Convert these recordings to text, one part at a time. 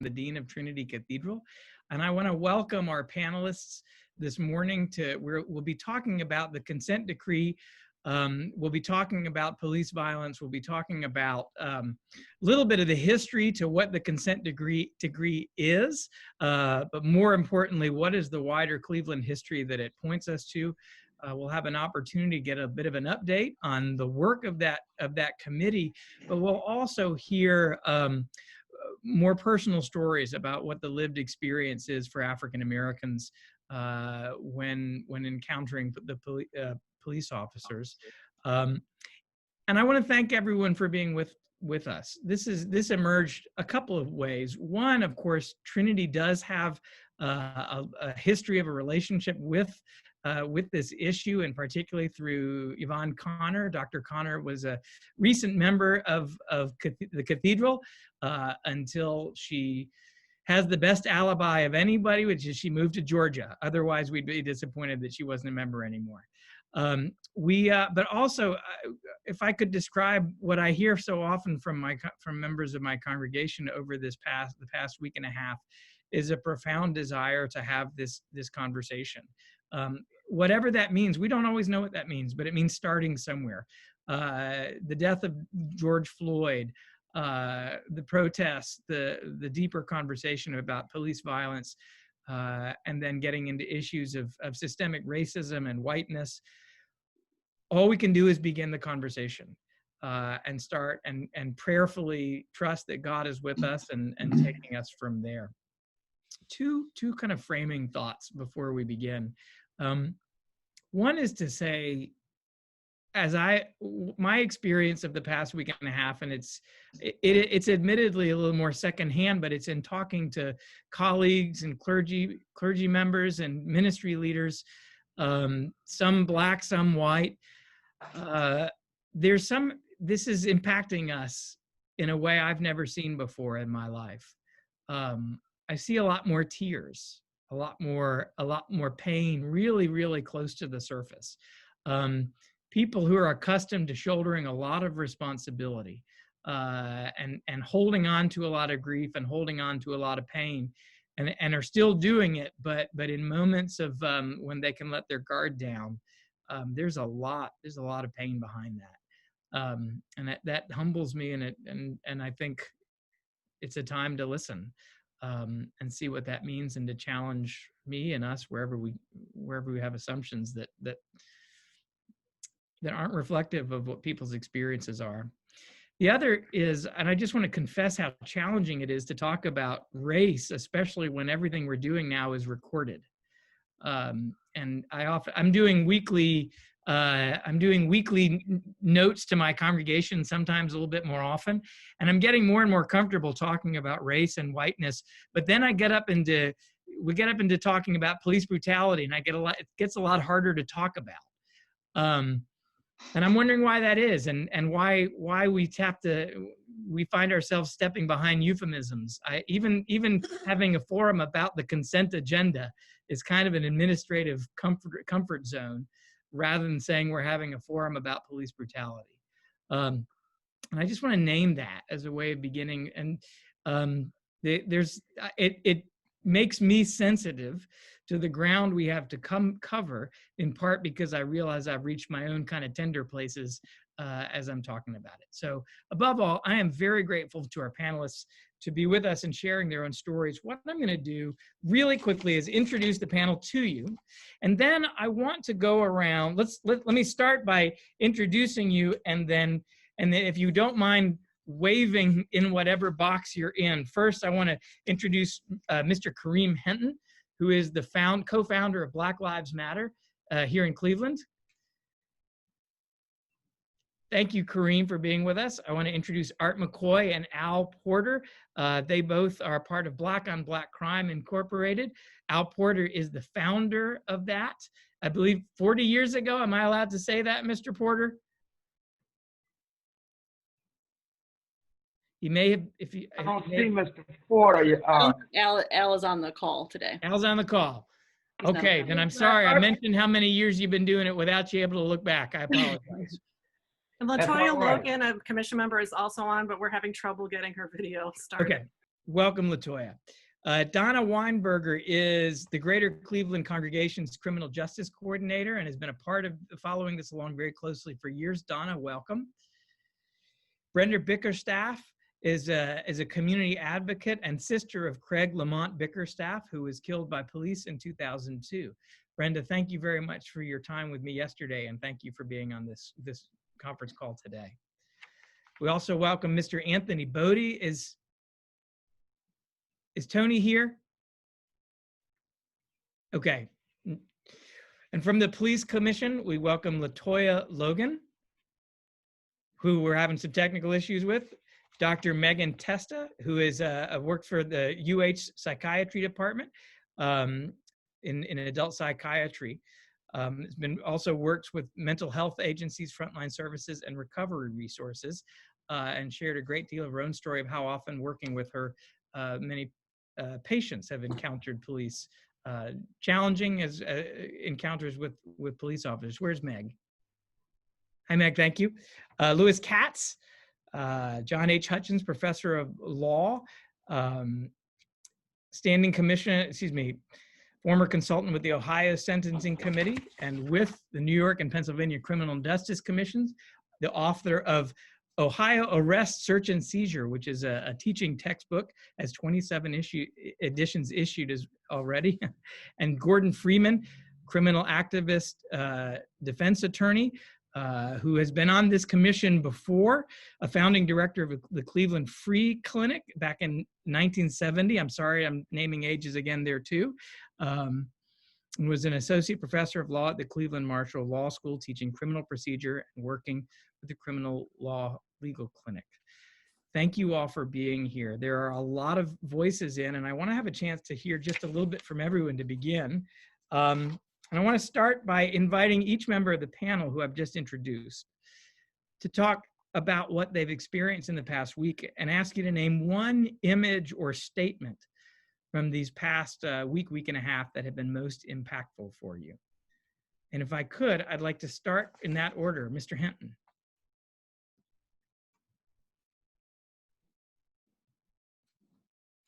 the Dean of Trinity Cathedral. And I want to welcome our panelists this morning we'll be talking about the consent decree. We'll be talking about police violence. We'll be talking about a little bit of the history to what the consent decree is, but more importantly, what is the wider Cleveland history that it points us to. We'll have an opportunity to get a bit of an update on the work of that committee, but we'll also hear more personal stories about what the lived experience is for African Americans when encountering the police officers. And I want to thank everyone for being with us. This emerged a couple of ways. One, of course, Trinity does have a history of a relationship with this issue, and particularly through Yvonne Connor. Dr. Connor was a recent member of the cathedral until she has the best alibi of anybody, which is she moved to Georgia. Otherwise, we'd be disappointed that she wasn't a member anymore. But also, if I could describe what I hear so often from members of my congregation over the past week and a half, is a profound desire to have this conversation. Whatever that means, we don't always know what that means, but it means starting somewhere. The death of George Floyd, the protests, the deeper conversation about police violence, and then getting into issues of systemic racism and whiteness. All we can do is begin the conversation and start and prayerfully trust that God is with us and taking us from there. Two kind of framing thoughts before we begin. One is to say, my experience of the past week and a half, and it's admittedly a little more secondhand, but it's in talking to colleagues and clergy members and ministry leaders, some Black, some white. This is impacting us in a way I've never seen before in my life. I see a lot more tears, a lot more pain, really, really close to the surface. People who are accustomed to shouldering a lot of responsibility and holding on to a lot of grief and holding on to a lot of pain, and are still doing it, but in moments of when they can let their guard down, there's a lot of pain behind that, and that humbles me, and I think it's a time to listen. And see what that means, and to challenge me and us wherever we have assumptions that aren't reflective of what people's experiences are. The other is, and I just want to confess how challenging it is to talk about race, especially when everything we're doing now is recorded. And I'm doing weekly notes to my congregation, sometimes a little bit more often, and I'm getting more and more comfortable talking about race and whiteness. But then we get up into talking about police brutality, and it gets a lot harder to talk about. And I'm wondering why that is, and why we find ourselves stepping behind euphemisms. Even having a forum about the consent agenda is kind of an administrative comfort zone, rather than saying we're having a forum about police brutality. And I just want to name that as a way of beginning. And it makes me sensitive to the ground we have to cover, in part because I realize I've reached my own kind of tender places as I'm talking about it. So above all, I am very grateful to our panelists to be with us and sharing their own stories. What I'm going to do really quickly is introduce the panel to you. And then I want to go around. Let me start by introducing you, and then if you don't mind waving in whatever box you're in. First, I want to introduce Mr. Kareem Henton, who is the co-founder of Black Lives Matter here in Cleveland. Thank you, Kareem, for being with us. I want to introduce Art McKoy and Al Porter. They both are part of Black on Black Crime Incorporated. Al Porter is the founder of that. I believe 40 years ago. Am I allowed to say that, Mr. Porter? You may have, if you. I don't see Mr. Porter. Al is on the call today. Al's on the call. Okay, then I'm sorry. I mentioned how many years you've been doing it without you able to look back. I apologize. And Latoya Logan, a commission member, is also on, but we're having trouble getting her video started. Okay. Welcome, Latoya. Donna Weinberger is the Greater Cleveland Congregation's Criminal Justice Coordinator and has been a part of following this along very closely for years. Donna, welcome. Brenda Bickerstaff is a community advocate and sister of Craig Lamont Bickerstaff, who was killed by police in 2002. Brenda, thank you very much for your time with me yesterday, and thank you for being on this conference call today. We also welcome Mr. Anthony Bodie. Is Tony here? Okay. And from the Police Commission, we welcome Latoya Logan, who we're having some technical issues with. Dr. Megan Testa, who is works for the UH Psychiatry Department in adult psychiatry. Has been also works with mental health agencies, frontline services, and recovery resources, and shared a great deal of her own story of how often working with her, many patients have encountered police, challenging as encounters with police officers. Where's Meg? Hi, Meg, thank you. Louis Katz, John H. Hutchins, Professor of Law, Standing Commission, former consultant with the Ohio Sentencing Committee and with the New York and Pennsylvania Criminal Justice Commissions, the author of Ohio Arrest, Search, and Seizure, which is a teaching textbook, has 27 editions issued already. And Gordon Friedman, criminal activist, defense attorney, who has been on this commission before, a founding director of the Cleveland Free Clinic back in 1970. I'm sorry, I'm naming ages again there too. And was an associate professor of law at the Cleveland Marshall Law School, teaching criminal procedure and working with the criminal law legal clinic. Thank you all for being here. There are a lot of voices in, and I want to have a chance to hear just a little bit from everyone to begin. And I want to start by inviting each member of the panel who I've just introduced to talk about what they've experienced in the past week and ask you to name one image or statement from these past week and a half that have been most impactful for you. And if I could, I'd like to start in that order. Mr. Henton.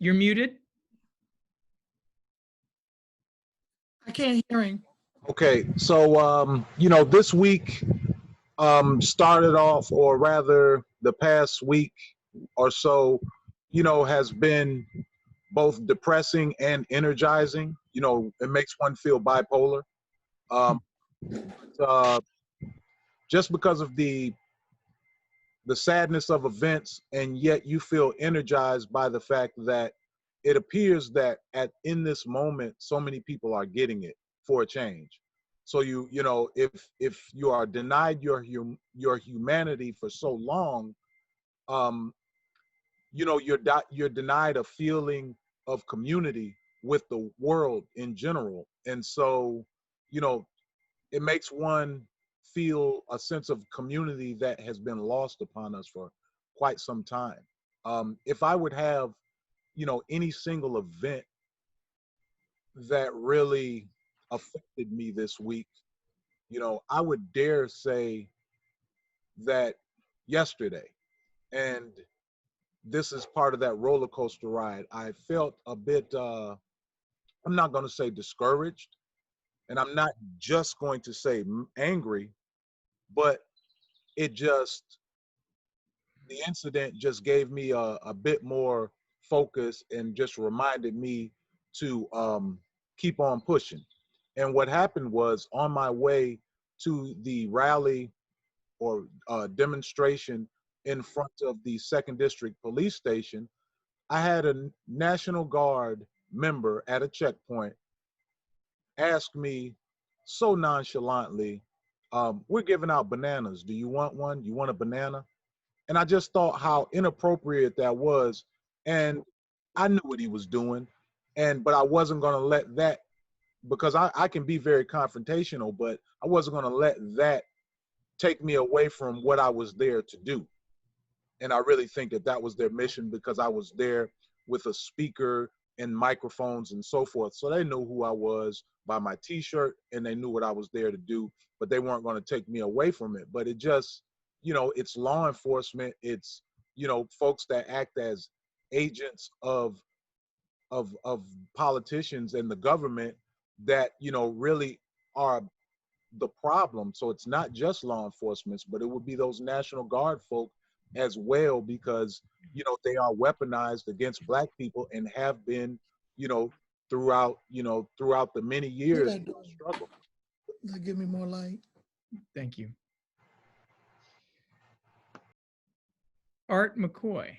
You're muted. I can't hear him. Okay, so this week started off, or rather the past week or so, has been both depressing and energizing. It makes one feel bipolar. Just because of the sadness of events, and yet you feel energized by the fact that it appears that in this moment, so many people are getting it for a change. So if you are denied your humanity for so long, you're denied a feeling of community with the world in general. And so, it makes one feel a sense of community that has been lost upon us for quite some time. If I would have, any single event that really affected me this week, I would dare say that yesterday, and this is part of that roller coaster ride, I felt a bit, I'm not going to say discouraged, and I'm not just going to say angry, but the incident just gave me a bit more focus and just reminded me to keep on pushing. And what happened was, on my way to the rally or demonstration in front of the 2nd District Police Station, I had a National Guard member at a checkpoint ask me so nonchalantly, we're giving out bananas. Do you want one? You want a banana? And I just thought how inappropriate that was. And I knew what he was doing. But I wasn't going to let that, because I can be very confrontational, but I wasn't going to let that take me away from what I was there to do. And I really think that was their mission, because I was there with a speaker and microphones and so forth. So they knew who I was by my t-shirt, and they knew what I was there to do, but they weren't going to take me away from it. But it just, it's law enforcement. It's, folks that act as agents of politicians and the government that, you know, really are the problem. So it's not just law enforcement, but it would be those National Guard folk as well, because, you know, they are weaponized against Black people and have been, you know, throughout the many years of the struggle. Give me more light. Thank you. Art McKoy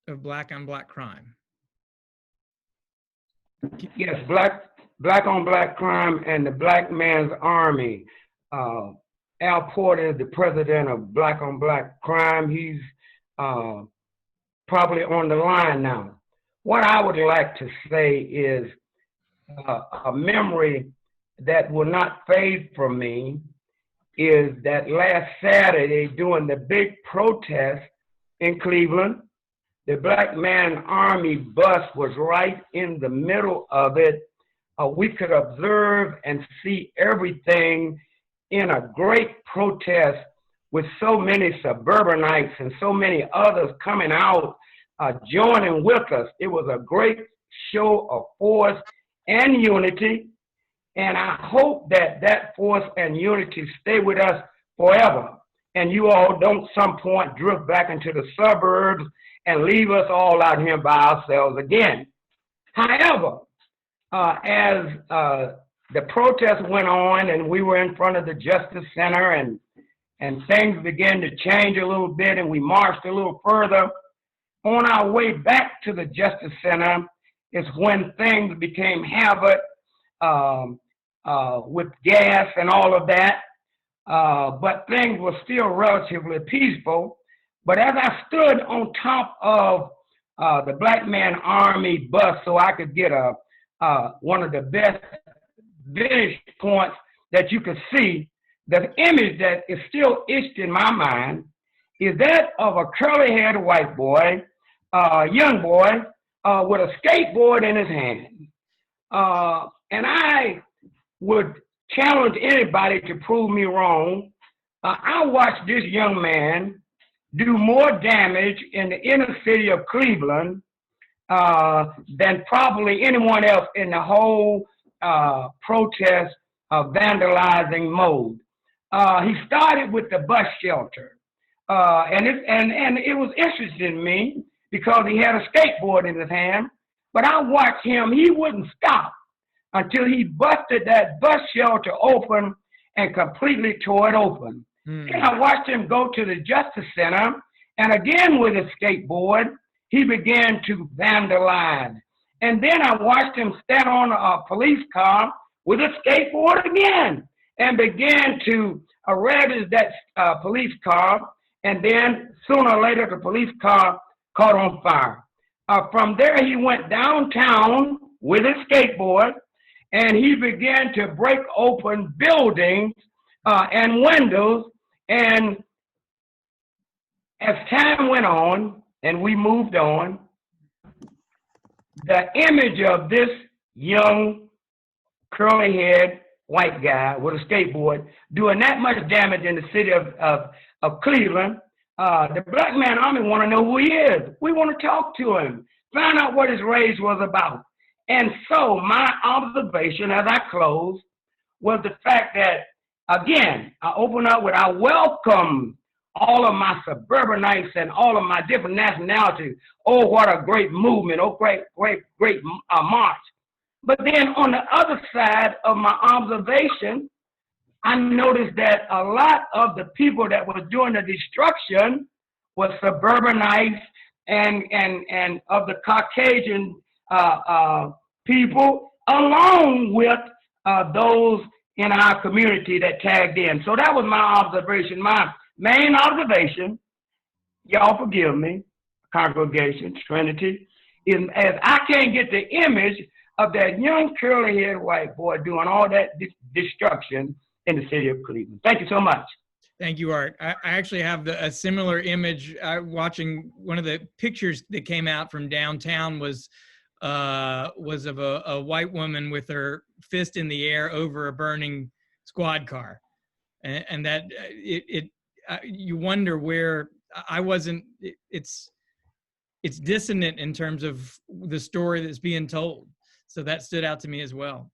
of Black on Black Crime. Yes, black on Black Crime and the Black Man's Army. Al Porter is the president of Black on Black Crime. He's probably on the line now. What I would like to say is a memory that will not fade from me is that last Saturday during the big protest in Cleveland, the Black Man Army bus was right in the middle of it. We could observe and see everything in a great protest with so many suburbanites and so many others coming out, joining with us. It was a great show of force and unity. And I hope that that force and unity stay with us forever. And you all don't some point drift back into the suburbs and leave us all out here by ourselves again. However, as the protest went on and we were in front of the Justice Center and things began to change a little bit and we marched a little further, on our way back to the Justice Center is when things became havoc with gas and all of that. But things were still relatively peaceful. But as I stood on top of the Black Man Army bus so I could get one of the best vantage points that you could see, the image that is still etched in my mind is that of a curly-haired white boy, young boy, with a skateboard in his hand. And I would challenge anybody to prove me wrong. I watched this young man do more damage in the inner city of Cleveland than probably anyone else in the whole protest vandalizing mode. He started with the bus shelter. And it was interesting to me because he had a skateboard in his hand, but I watched him, he wouldn't stop until he busted that bus shelter open and completely tore it open. Then I watched him go to the Justice Center, and again with his skateboard, he began to vandalize. And then I watched him stand on a police car with a skateboard again, and began to ravage that police car, and then sooner or later the police car caught on fire. From there he went downtown with his skateboard, and he began to break open buildings and windows. And as time went on and we moved on, the image of this young curly-haired white guy with a skateboard doing that much damage in the city of Cleveland, the Black Man Army want to know who he is. We want to talk to him, find out what his rage was about. And so my observation as I close was the fact that, again, I open up with I welcome all of my suburbanites and all of my different nationalities. Oh, what a great movement. Oh, great march. But then on the other side of my observation, I noticed that a lot of the people that were doing the destruction was suburbanites and of the Caucasian people, along with those in our community that tagged in. So that was my observation. My main observation, y'all forgive me, congregation, Trinity, is as I can't get the image of that young curly-haired white boy doing all that destruction in the city of Cleveland. Thank you so much. Thank you, Art. I actually have a similar image. Watching one of the pictures that came out from downtown was of a white woman with her fist in the air over a burning squad car, and that you wonder where I wasn't. It's it's dissonant in terms of the story that's being told. So that stood out to me as well.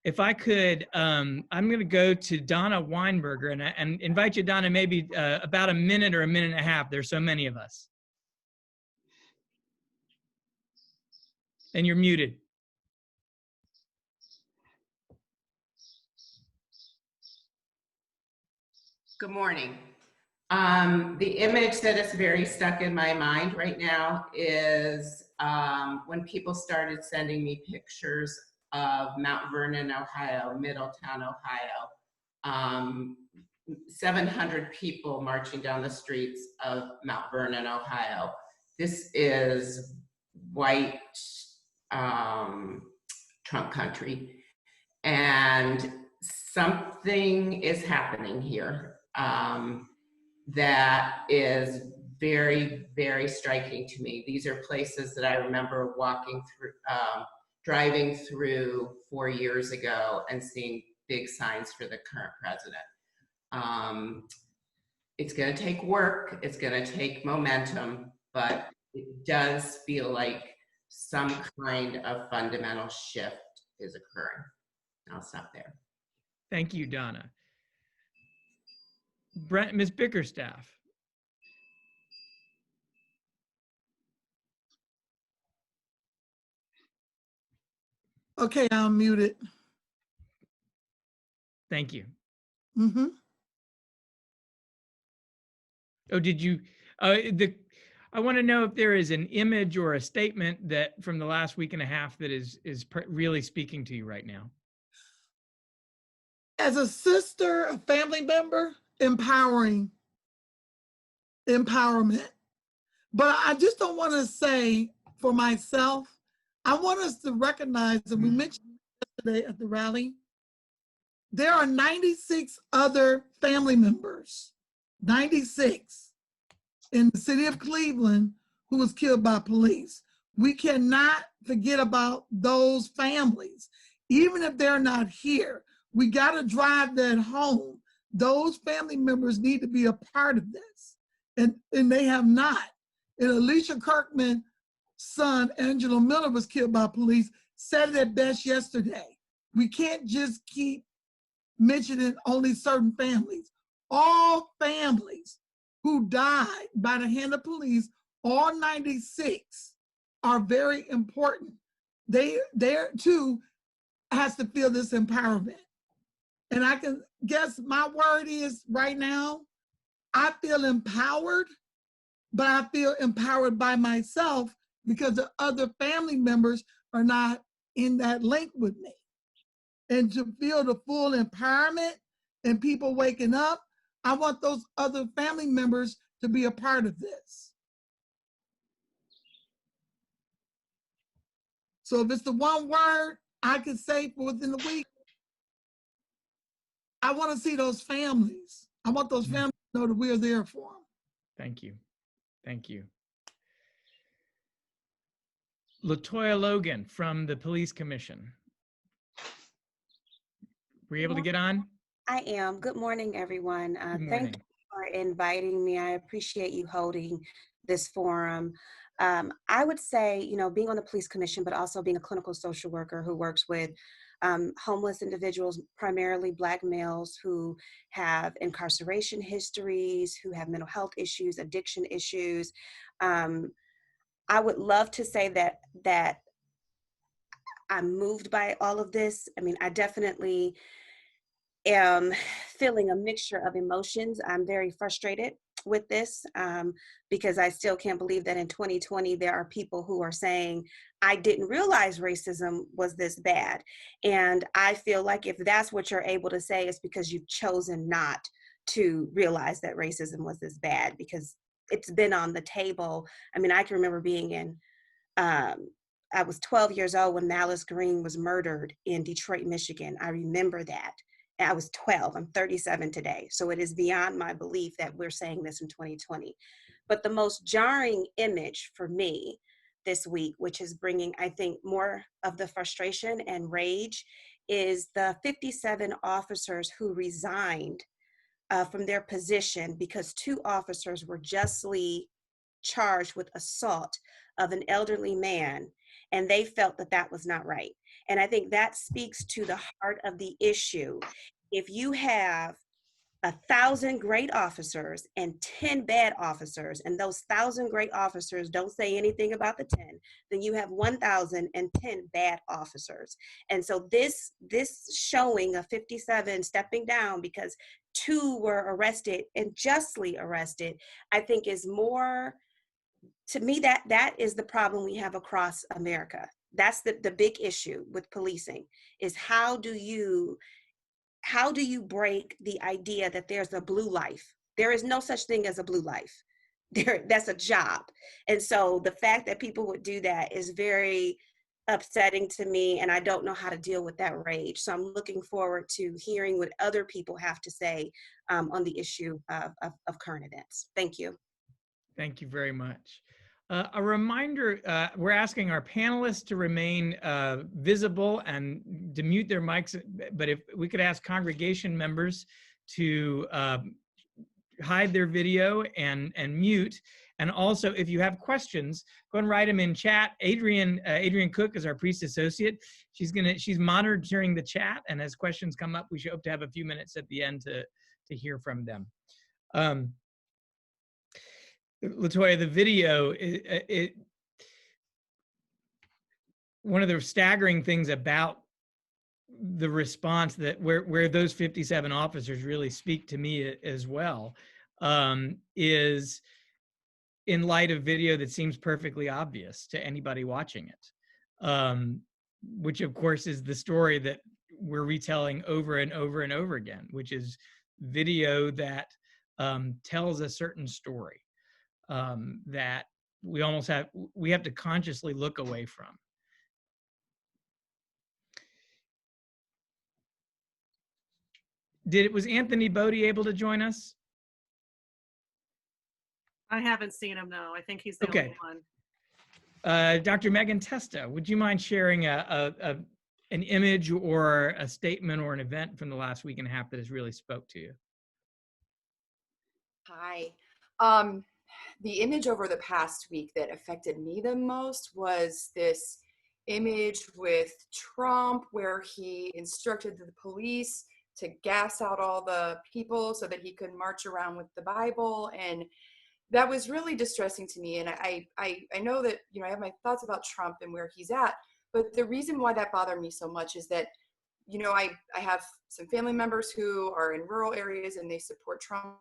If I could, I'm going to go to Donna Weinberger and invite you, Donna, maybe about a minute or a minute and a half. There's so many of us. And you're muted. Good morning. The image that is very stuck in my mind right now is when people started sending me pictures of Mount Vernon, Ohio, Middletown, Ohio. 700 people marching down the streets of Mount Vernon, Ohio. This is white Trump country. And something is happening here that is very, very striking to me. These are places that I remember walking through, driving through 4 years ago and seeing big signs for the current president. It's going to take work, it's going to take momentum, but it does feel like some kind of fundamental shift is occurring. I'll stop there. Thank you, Donna. Ms. Bickerstaff. Okay, I'm muted. Thank you. Mm-hmm. Oh, did you, I want to know if there is an image or a statement that from the last week and a half that is really speaking to you right now. As a sister, a family member, empowerment. But I just don't want to say for myself, I want us to recognize, and we mentioned yesterday at the rally, there are 96 other family members, 96 in the city of Cleveland who was killed by police. We cannot forget about those families. Even if they're not here, we got to drive that home. Those family members need to be a part of this, and they have not. And Alicia Kirkman's son, Angelo Miller, was killed by police, said it at best yesterday. We can't just keep mentioning only certain families. All families who died by the hand of police, all 96, are very important. They too has to feel this empowerment. And I can guess my word is right now, I feel empowered, but I feel empowered by myself because the other family members are not in that link with me. And to feel the full empowerment and people waking up, I want those other family members to be a part of this. So if it's the one word I could say for within the week, I want to see those families. I want those families to know that we are there for them. Thank you. Thank you. Latoya Logan from the Police Commission. Were you able to get on? I am. Good morning, everyone. Good morning. Thank you for inviting me. I appreciate you holding this forum. I would say, you know, being on the Police Commission, but also being a clinical social worker who works with homeless individuals, primarily Black males who have incarceration histories, who have mental health issues, addiction issues. I would love to say that I'm moved by all of this. I mean, I definitely am feeling a mixture of emotions. I'm very frustrated with this because I still can't believe that in 2020, there are people who are saying, I didn't realize racism was this bad. And I feel like if that's what you're able to say, it's because you've chosen not to realize that racism was this bad, because it's been on the table. I mean, I can remember being in, I was 12 years old when Malice Green was murdered in Detroit, Michigan. I remember that. I was 12, I'm 37 today. So it is beyond my belief that we're saying this in 2020. But the most jarring image for me this week, which is bringing, I think, more of the frustration and rage, is the 57 officers who resigned from their position because 2 officers were justly charged with assault of an elderly man, and they felt that that was not right. And I think that speaks to the heart of the issue. If you have 1,000 great officers and 10 bad officers, and those 1,000 great officers don't say anything about the 10, then you have 1,010 bad officers. And so this showing of 57 stepping down because 2 were arrested and justly arrested, I think is more, to me, that is the problem we have across America. That's the big issue with policing, is how do you break the idea that there's a blue life? There is no such thing as a blue life. That's a job. And so the fact that people would do that is very upsetting to me, and I don't know how to deal with that rage. So I'm looking forward to hearing what other people have to say on the issue of current events. Thank you. Thank you very much. A reminder, we're asking our panelists to remain visible and to mute their mics, but if we could ask congregation members to hide their video and mute. And also, if you have questions, go and write them in chat. Adrian Cook is our priest associate. She's monitoring the chat, and as questions come up, we should hope to have a few minutes at the end to hear from them. Latoya, the video, one of the staggering things about the response that where those 57 officers really speak to me as well, is in light of video that seems perfectly obvious to anybody watching it, which of course is the story that we're retelling over and over and over again, which is video that tells a certain story. That we have to consciously look away from. Was Anthony Bodie able to join us? I haven't seen him, no. I think he's the only one. Dr. Megan Testa, would you mind sharing an image or a statement or an event from the last week and a half that has really spoke to you? Hi. The image over the past week that affected me the most was this image with Trump where he instructed the police to gas out all the people so that he could march around with the Bible. And that was really distressing to me. And I know that, I have my thoughts about Trump and where he's at, but the reason why that bothered me so much is that, I have some family members who are in rural areas and they support Trump.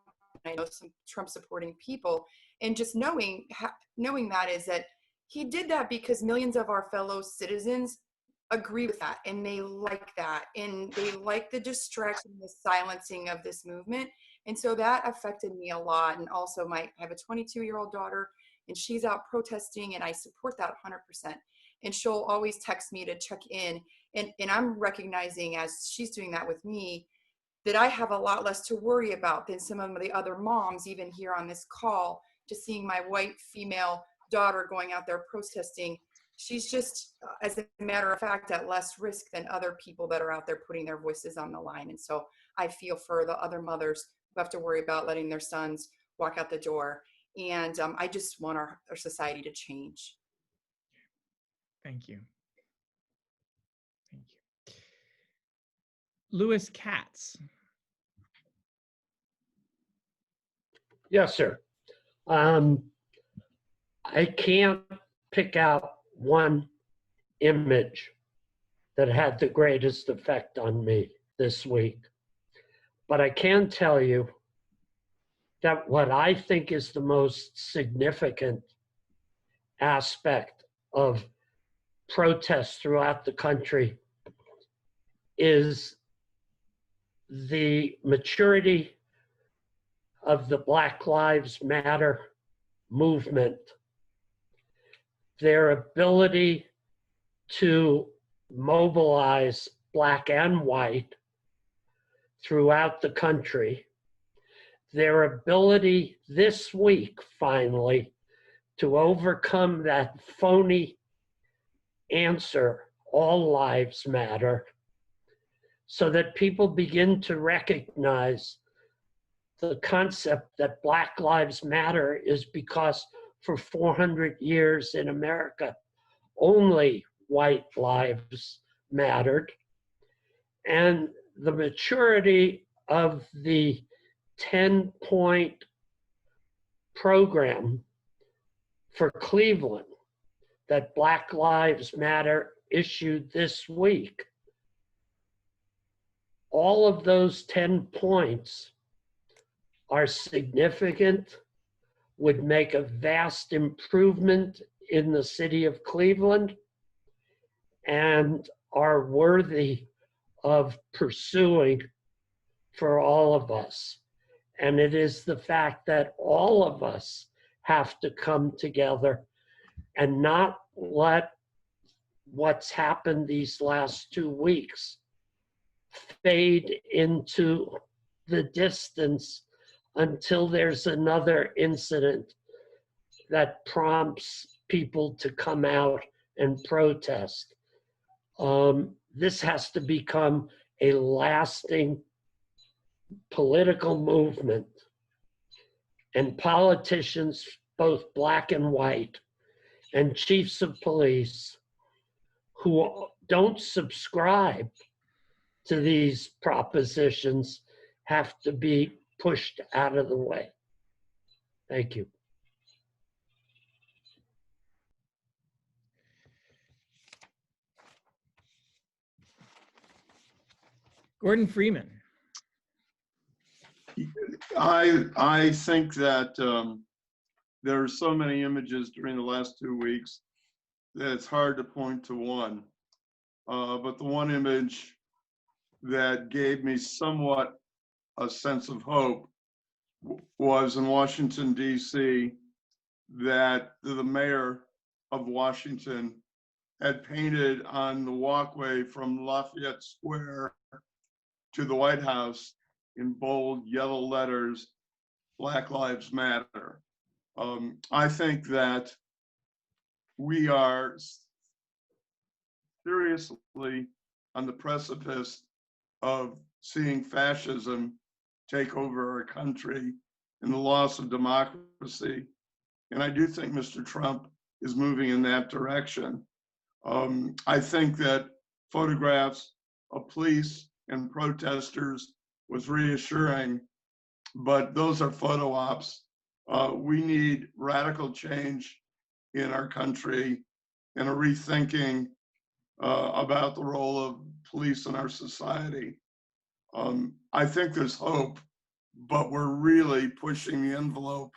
I know some Trump supporting people, and just knowing that is that he did that because millions of our fellow citizens agree with that, and they like that, and they like the distraction, the silencing of this movement. And so that affected me a lot. And also I have a 22-year-old daughter, and she's out protesting, and I support that 100%. And she'll always text me to check in, and I'm recognizing as she's doing that with me, that I have a lot less to worry about than some of the other moms, even here on this call, just seeing my white female daughter going out there protesting. She's just, as a matter of fact, at less risk than other people that are out there putting their voices on the line. And so I feel for the other mothers who have to worry about letting their sons walk out the door. And I just want our society to change. Thank you. Thank you. Louis Katz. Yes, sir. I can't pick out one image that had the greatest effect on me this week, but I can tell you that what I think is the most significant aspect of protests throughout the country is the maturity of the Black Lives Matter movement, their ability to mobilize Black and white throughout the country, their ability this week finally to overcome that phony answer, all lives matter, so that people begin to recognize the concept that Black Lives Matter is because for 400 years in America, only white lives mattered. And the maturity of the 10-point program for Cleveland that Black Lives Matter issued this week, all of those 10 points are significant, would make a vast improvement in the city of Cleveland, and are worthy of pursuing for all of us. And it is the fact that all of us have to come together and not let what's happened these last 2 weeks fade into the distance until there's another incident that prompts people to come out and protest. This has to become a lasting political movement. And politicians, both black and white, and chiefs of police who don't subscribe to these propositions have to be pushed out of the way. Thank you. Gordon Freeman. I think that there are so many images during the last 2 weeks that it's hard to point to one. But the one image that gave me somewhat a sense of hope was in Washington, D.C., that the mayor of Washington had painted on the walkway from Lafayette Square to the White House in bold yellow letters, Black Lives Matter. I think that we are seriously on the precipice of seeing fascism take over our country and the loss of democracy. And I do think Mr. Trump is moving in that direction. I think that photographs of police and protesters was reassuring, but those are photo ops. We need radical change in our country and a rethinking about the role of police in our society. I think there's hope, but we're really pushing the envelope.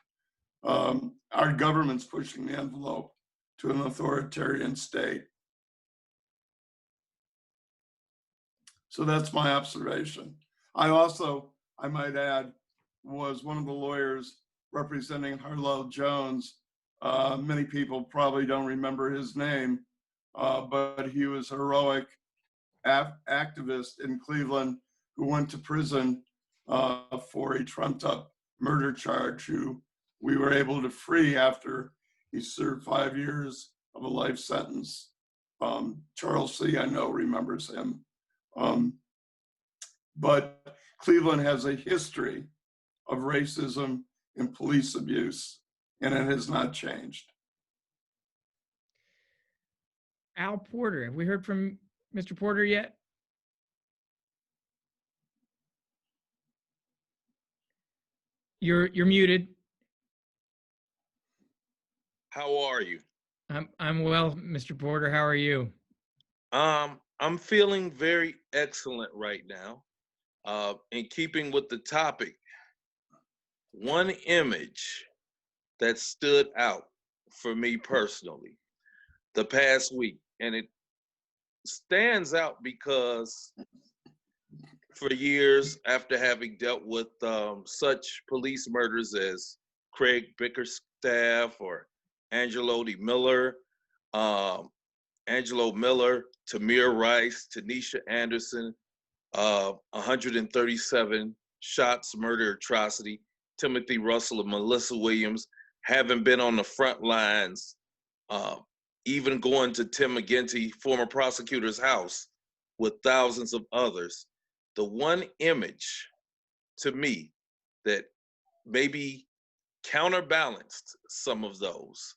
Our government's pushing the envelope to an authoritarian state. So that's my observation. I also, I might add, was one of the lawyers representing Harlow Jones. Many people probably don't remember his name, but he was a heroic activist in Cleveland who went to prison for a trumped up murder charge, who we were able to free after he served 5 years of a life sentence. Charles C., I know, remembers him. But Cleveland has a history of racism and police abuse, and it has not changed. Al Porter, have we heard from Mr. Porter yet? You're muted. How are you? I'm well, Mr. Porter. How are you? I'm feeling very excellent right now. In keeping with the topic, one image that stood out for me personally the past week, and it stands out because for years, after having dealt with such police murders as Craig Bickerstaff or Angelo Miller, Tamir Rice, Tanisha Anderson, 137 shots, murder, atrocity, Timothy Russell and Melissa Williams, having been on the front lines, even going to Tim McGinty, former prosecutor's house, with thousands of others. The one image to me that maybe counterbalanced some of those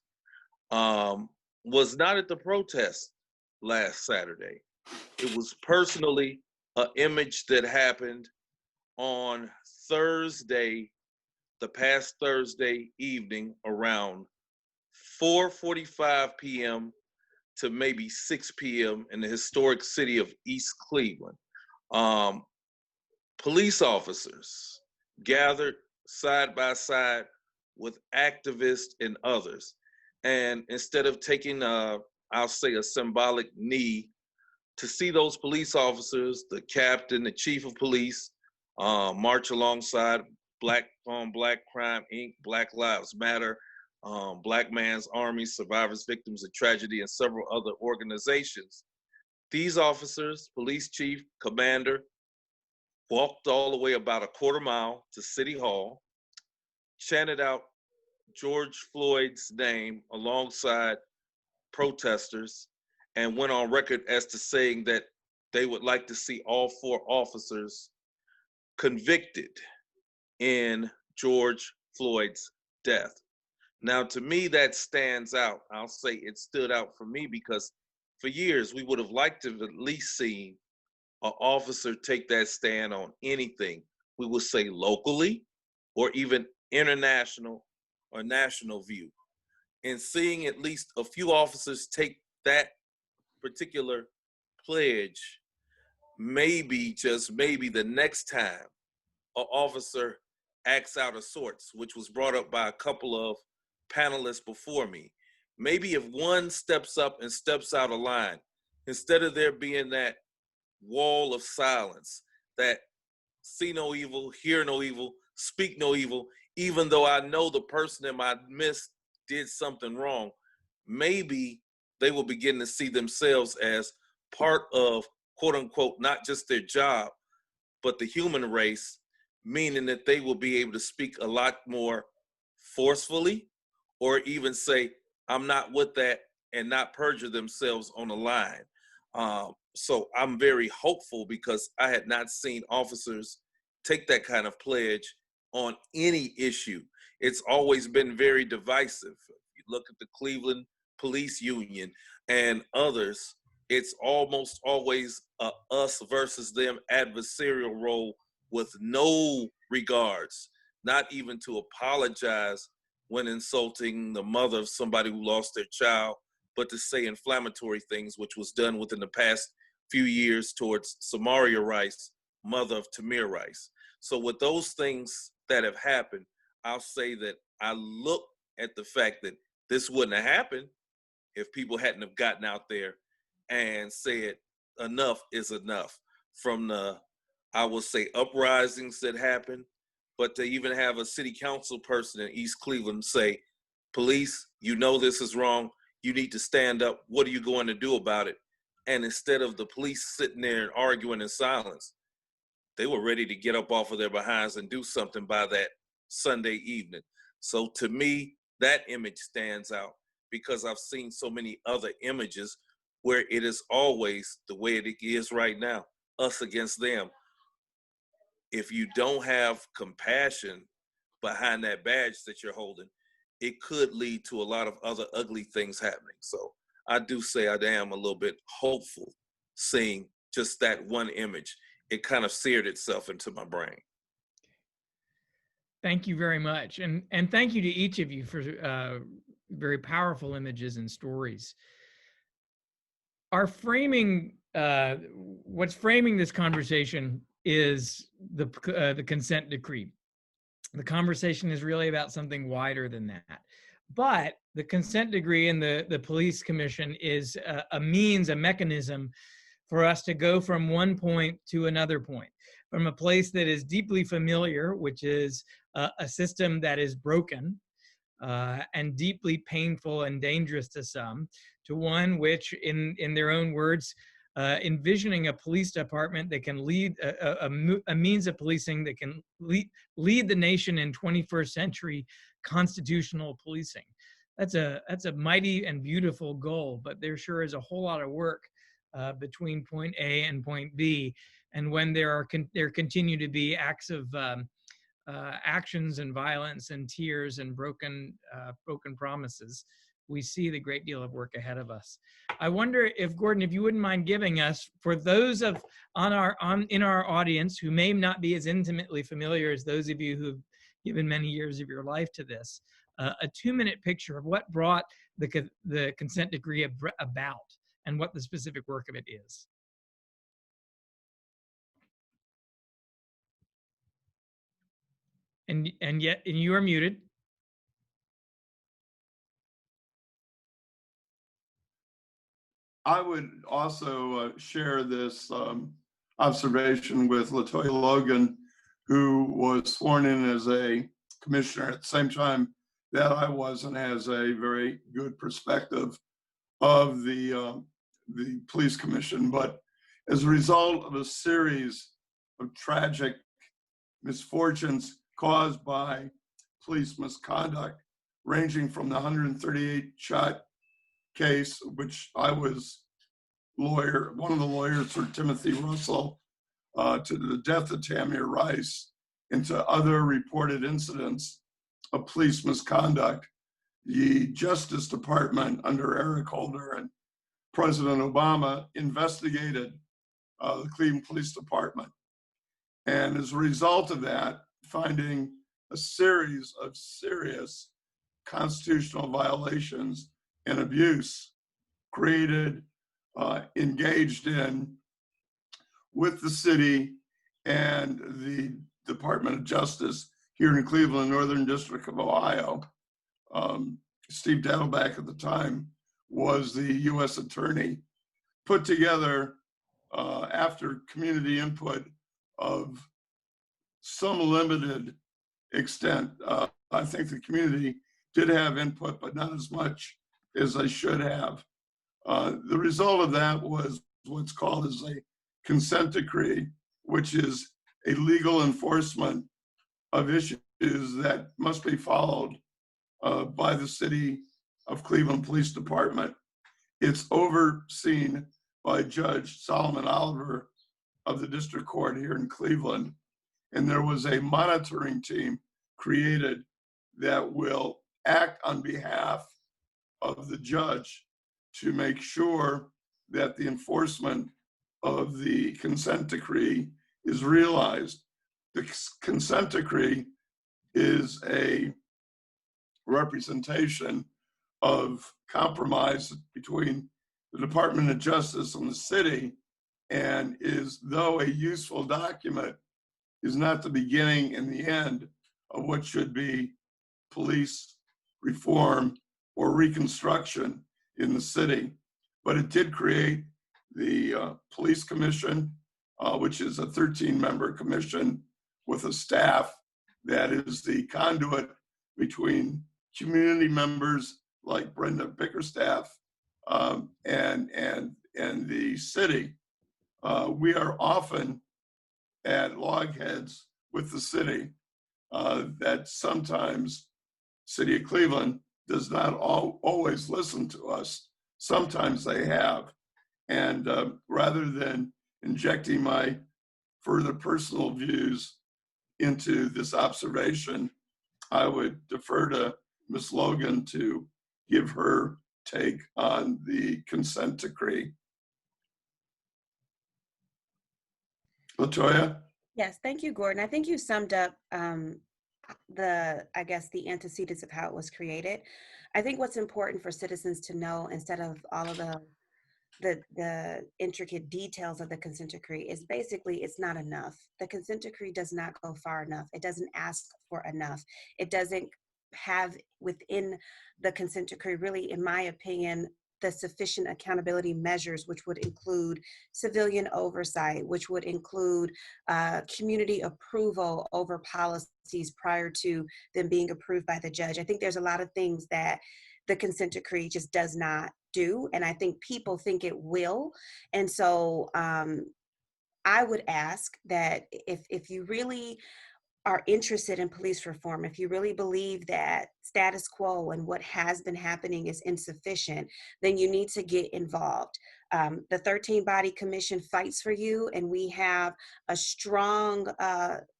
was not at the protest last Saturday. It was personally an image that happened on Thursday, the past Thursday evening around 4:45 p.m. to maybe 6 p.m. in the historic city of East Cleveland. Police officers gathered side by side with activists and others. And instead of taking, I'll say, a symbolic knee, to see those police officers, the captain, the chief of police, march alongside Black on Black Crime Inc., Black Lives Matter, Black Man's Army, Survivors, Victims of Tragedy, and several other organizations. These officers, police chief, commander, walked all the way about a quarter mile to City Hall, chanted out George Floyd's name alongside protesters, and went on record as to saying that they would like to see all 4 officers convicted in George Floyd's death. Now, to me, that stands out. I'll say it stood out for me because for years, we would have liked to have at least seen an officer take that stand on anything. We would say locally or even international or national view. And seeing at least a few officers take that particular pledge, maybe, just maybe, the next time an officer acts out of sorts, which was brought up by a couple of panelists before me. Maybe if one steps up and steps out of line, instead of there being that wall of silence, that see no evil, hear no evil, speak no evil, even though I know the person in my midst did something wrong, maybe they will begin to see themselves as part of, quote unquote, not just their job, but the human race, meaning that they will be able to speak a lot more forcefully, or even say, I'm not with that, and not perjure themselves on the line. So I'm very hopeful because I had not seen officers take that kind of pledge on any issue. It's always been very divisive. You look at the Cleveland Police Union and others, it's almost always a us versus them adversarial role with no regards, not even to apologize when insulting the mother of somebody who lost their child, but to say inflammatory things, which was done within the past few years towards Samaria Rice, mother of Tamir Rice. So with those things that have happened, I'll say that I look at the fact that this wouldn't have happened if people hadn't have gotten out there and said enough is enough. From the, I will say, uprisings that happened, but to even have a city council person in East Cleveland say, police, you know this is wrong, you need to stand up, what are you going to do about it? And instead of the police sitting there and arguing in silence, they were ready to get up off of their behinds and do something by that Sunday evening. So to me, that image stands out because I've seen so many other images where it is always the way it is right now, us against them. If you don't have compassion behind that badge that you're holding, it could lead to a lot of other ugly things happening. So I do say I am a little bit hopeful seeing just that one image. It kind of seared itself into my brain. Thank you very much. And thank you to each of you for very powerful images and stories. Our framing, what's framing this conversation is the consent decree. The conversation is really about something wider than that. But the consent decree and the police commission is a means, a mechanism for us to go from one point to another point, from a place that is deeply familiar, which is a system that is broken and deeply painful and dangerous to some, to one which, in their own words, envisioning a police department that can lead a means of policing that can lead the nation in 21st century constitutional policing. That's a mighty and beautiful goal, but there sure is a whole lot of work between point A and point B. And when there continue to be acts of actions and violence and tears and broken promises, we see the great deal of work ahead of us. I wonder if, Gordon, if you wouldn't mind giving us, for those in our audience who may not be as intimately familiar as those of you who've given many years of your life to this, a 2-minute picture of what brought the consent decree about and what the specific work of it is. And you are muted. I would also share this observation with Latoya Logan, who was sworn in as a commissioner at the same time that I was, and has a very good perspective of the police commission. But as a result of a series of tragic misfortunes caused by police misconduct, ranging from the 138 shot case, which I was one of the lawyers for Timothy Russell, to the death of Tamir Rice, and to other reported incidents of police misconduct, the Justice Department under Eric Holder and President Obama investigated the Cleveland Police Department. And as a result of that, finding a series of serious constitutional violations and abuse, engaged in with the city and the Department of Justice here in Cleveland, Northern District of Ohio. Steve Daddleback at the time was the U.S. attorney, put together after community input of some limited extent. I think the community did have input, but not as much as they should have. The result of that was what's called as a consent decree, which is a legal enforcement of issues that must be followed by the City of Cleveland Police Department. It's overseen by Judge Solomon Oliver of the District Court here in Cleveland. And there was a monitoring team created that will act on behalf of the judge to make sure that the enforcement of the consent decree is realized. The consent decree is a representation of compromise between the Department of Justice and the city, and is, though a useful document, is not the beginning and the end of what should be police reform or reconstruction in the city. But it did create the police commission, which is a 13-member commission with a staff that is the conduit between community members like Brenda Bickerstaff and the city. We are often at logheads with the city that sometimes City of Cleveland does not always listen to us. Sometimes they have. And rather than injecting my further personal views into this observation, I would defer to Ms. Logan to give her take on the consent decree. Latoya? Yes, thank you, Gordon. I think you summed up the antecedents of how it was created. I think what's important for citizens to know, instead of all of the intricate details of the consent decree, is basically it's not enough. The consent decree does not go far enough. It doesn't ask for enough. It doesn't have within the consent decree, really, in my opinion, the sufficient accountability measures, which would include civilian oversight, which would include community approval over policies prior to them being approved by the judge. I think there's a lot of things that the consent decree just does not do, and I think people think it will. And so I would ask that if you really are interested in police reform, if you really believe that status quo and what has been happening is insufficient, then you need to get involved. The 13-body commission fights for you, and we have a strong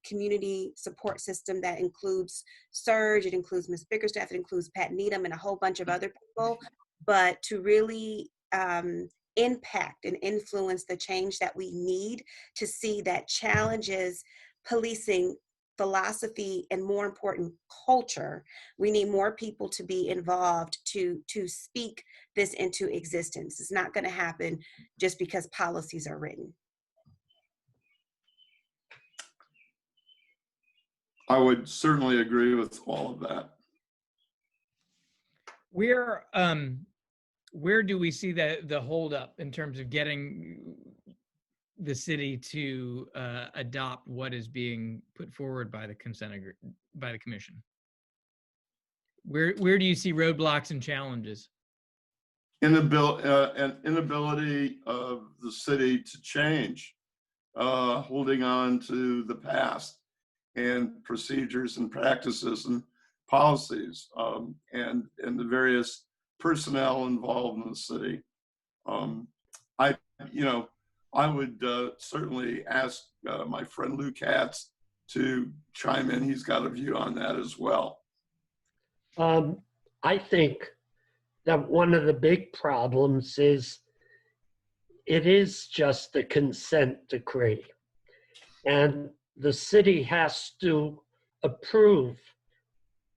community support system that includes Surge, it includes Ms. Bickerstaff, it includes Pat Needham, and a whole bunch of other people. But to really impact and influence the change that we need to see that challenges policing philosophy and, more important, culture, we need more people to be involved to speak this into existence. It's not going to happen just because policies are written. I would certainly agree with all of that. Where do we see the holdup in terms of getting the city to adopt what is being put forward by the by the commission? Where do you see roadblocks and challenges? Inability of the city to change, holding on to the past and procedures and practices and policies, and the various personnel involved in the city. I would certainly ask my friend Lou Katz to chime in. He's got a view on that as well. I think that one of the big problems is it is just a consent decree, and the city has to approve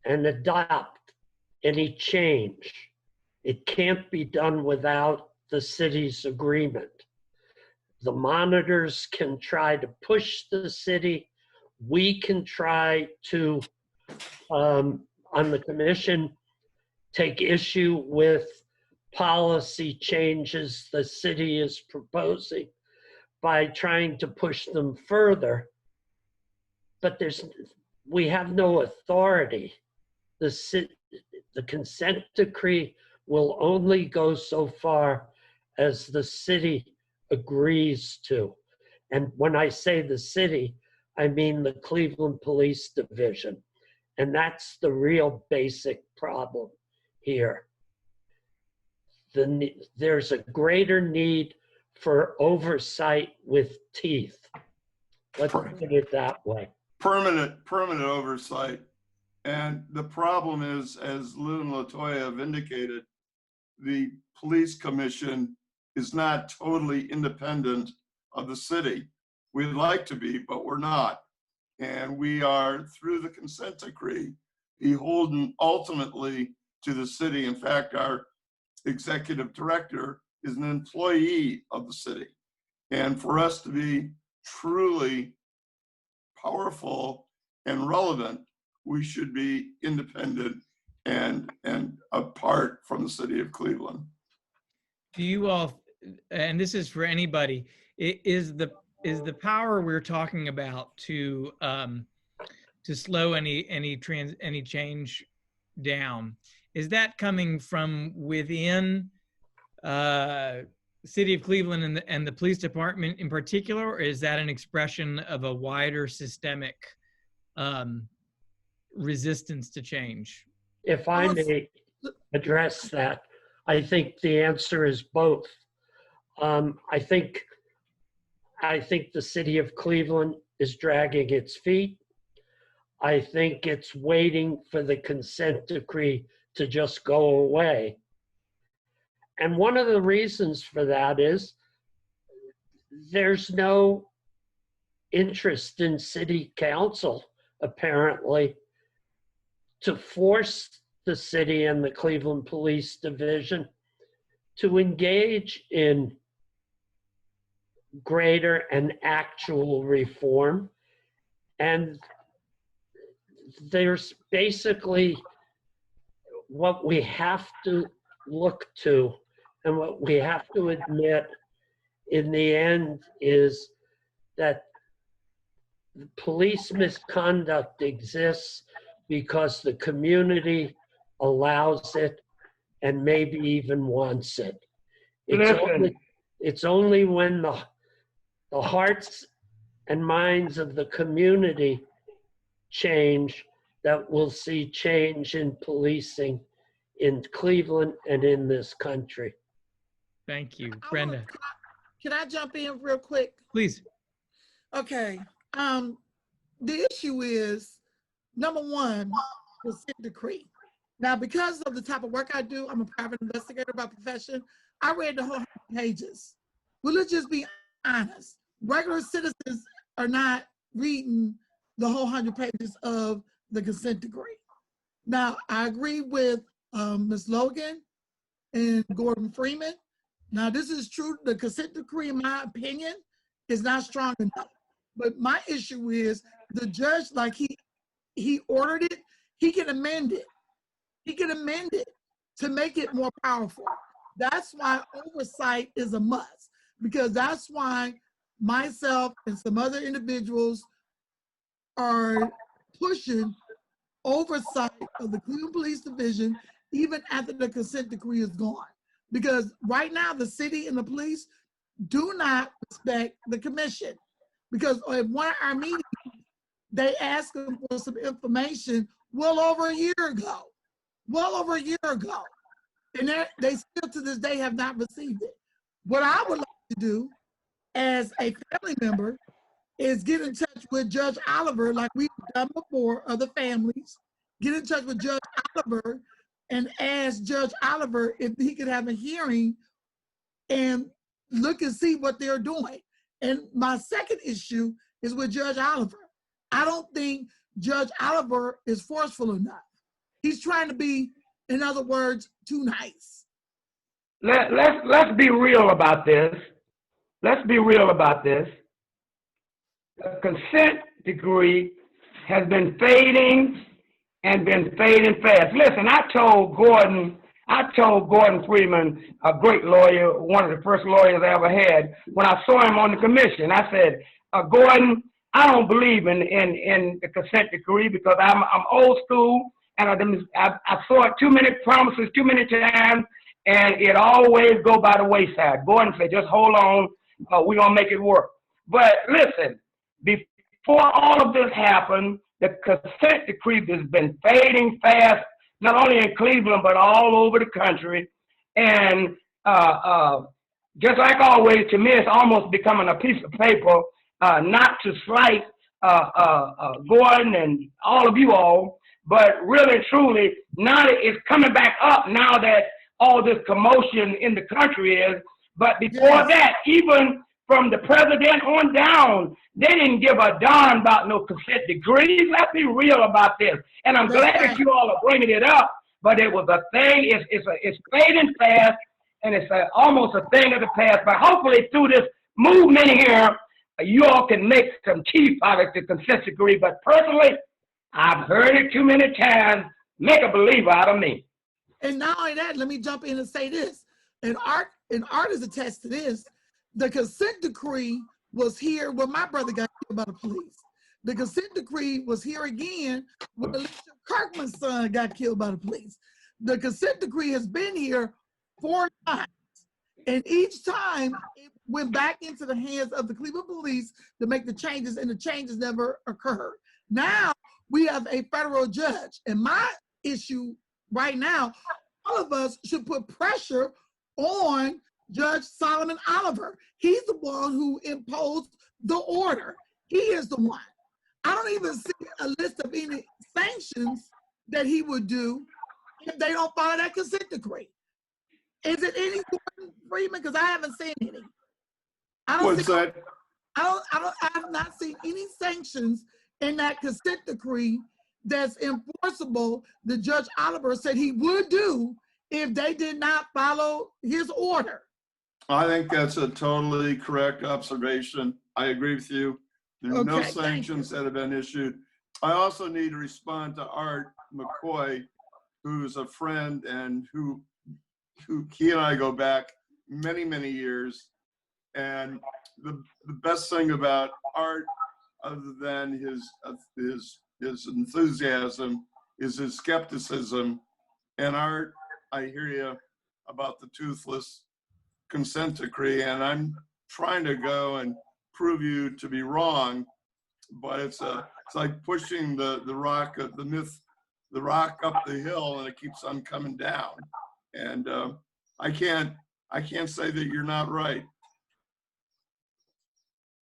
and adopt any change. It can't be done without the city's agreement. The monitors can try to push the city. We can try to, on the commission, take issue with policy changes the city is proposing by trying to push them further. But we have no authority. The consent decree will only go so far as the city agrees to. And when I say the city, I mean the Cleveland Police Division. And that's the real basic problem here. There's a greater need for oversight with teeth. Let's put it that way. Permanent oversight. And the problem is, as Lou and Latoya have indicated, the police commission is not totally independent of the city. We'd like to be, but we're not. And we are, through the consent decree, beholden ultimately to the city. In fact, our executive director is an employee of the city. And for us to be truly powerful and relevant, we should be independent and apart from the city of Cleveland. Do you all, and this is for anybody, is the power we're talking about to slow any change down, is that coming from within city of Cleveland and the police department in particular, or is that an expression of a wider systemic resistance to change? If I may address that, I think the answer is both. I think the city of Cleveland is dragging its feet. I think it's waiting for the consent decree to just go away. And one of the reasons for that is there's no interest in city council, apparently, to force the city and the Cleveland Police Division to engage in greater and actual reform. And there's basically what we have to look to and what we have to admit in the end is that police misconduct exists because the community allows it and maybe even wants it. It's only when the hearts and minds of the community change that we'll see change in policing in Cleveland and in this country. Thank you, Brenda. Can I jump in real quick? Please. Okay. The issue is, number one, consent decree. Now, because of the type of work I do, I'm a private investigator by profession. I read the whole 100 pages. Well, let's just be honest. Regular citizens are not reading the whole 100 pages of the consent decree. Now, I agree with Ms. Logan and Gordon Friedman. Now, this is true. The consent decree, in my opinion, is not strong enough. But my issue is the judge, like he ordered it, he can amend it. He can amend it to make it more powerful. That's why oversight is a must, because that's why myself and some other individuals are pushing oversight of the Cleveland Police Division even after the consent decree is gone. Because right now the city and the police do not respect the commission. Because at one of our meetings, they asked them for some information well over a year ago. And they still to this day have not received it. What I would like to do as a family member is get in touch with Judge Oliver, like we've done before, other families, get in touch with Judge Oliver and ask Judge Oliver if he could have a hearing and look and see what they're doing. And my second issue is with Judge Oliver. I don't think Judge Oliver is forceful enough. He's trying to be, in other words, too nice. Let's be real about this. Let's be real about this. The consent decree has been fading and been fading fast. Listen, I told Gordon Friedman, a great lawyer, one of the first lawyers I ever had, when I saw him on the commission, I said, Gordon, I don't believe in the consent decree because I'm old school and I saw it too many promises, too many times, and it always go by the wayside. Gordon said, just hold on, we're gonna make it work. But listen, before all of this happened, the consent decree has been fading fast, not only in Cleveland, but all over the country. And just like always, to me, it's almost becoming a piece of paper, not to slight Gordon and all of you all, but really, truly, now it's coming back up now that all this commotion in the country is. But before that, even from the president on down, they didn't give a darn about no consent decrees. Let's be real about this. And I'm glad that you all are bringing it up, but it was a thing, it's fading fast, and it's almost a thing of the past. But hopefully through this movement here, you all can make some teeth out of the consent decree. But personally, I've heard it too many times. Make a believer out of me. And not only that, let me jump in and say this. And art is attest to this. The consent decree was here when my brother got killed by the police. The consent decree was here again when Alicia Kirkman's son got killed by the police. The consent decree has been here 4 times. And each time it went back into the hands of the Cleveland police to make the changes, and the changes never occurred. Now we have a federal judge. And my issue right now, all of us should put pressure on Judge Solomon Oliver. He's the one who imposed the order. He is the one. I don't even see a list of any sanctions that he would do if they don't follow that consent decree. Is it any Gordon Friedman? Because I haven't seen any. I have not seen any sanctions in that consent decree that's enforceable that Judge Oliver said he would do if they did not follow his order. I think that's a totally correct observation. I agree with you. There are no sanctions that have been issued. I also need to respond to Art McKoy, who's a friend and who he and I go back many, many years. And the best thing about Art, other than his enthusiasm, is his skepticism. And Art, I hear you about the toothless consent decree, and I'm trying to go and prove you to be wrong, but it's like pushing the rock up the hill, and it keeps on coming down. And I I can't say that you're not right.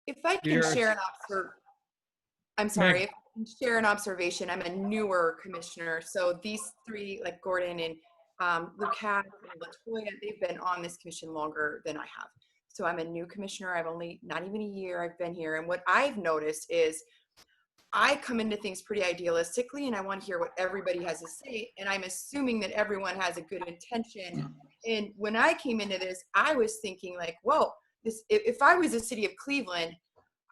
If I can share I'm sorry, if I can share an observation. I'm a newer commissioner, so these three, like Gordon and Katz and Latoya, they've been on this commission longer than I have. So I'm a new commissioner. I've only, not even a year I've been here. And what I've noticed is I come into things pretty idealistically and I want to hear what everybody has to say. And I'm assuming that everyone has a good intention. And when I came into this, I was thinking like, whoa, if I was the city of Cleveland,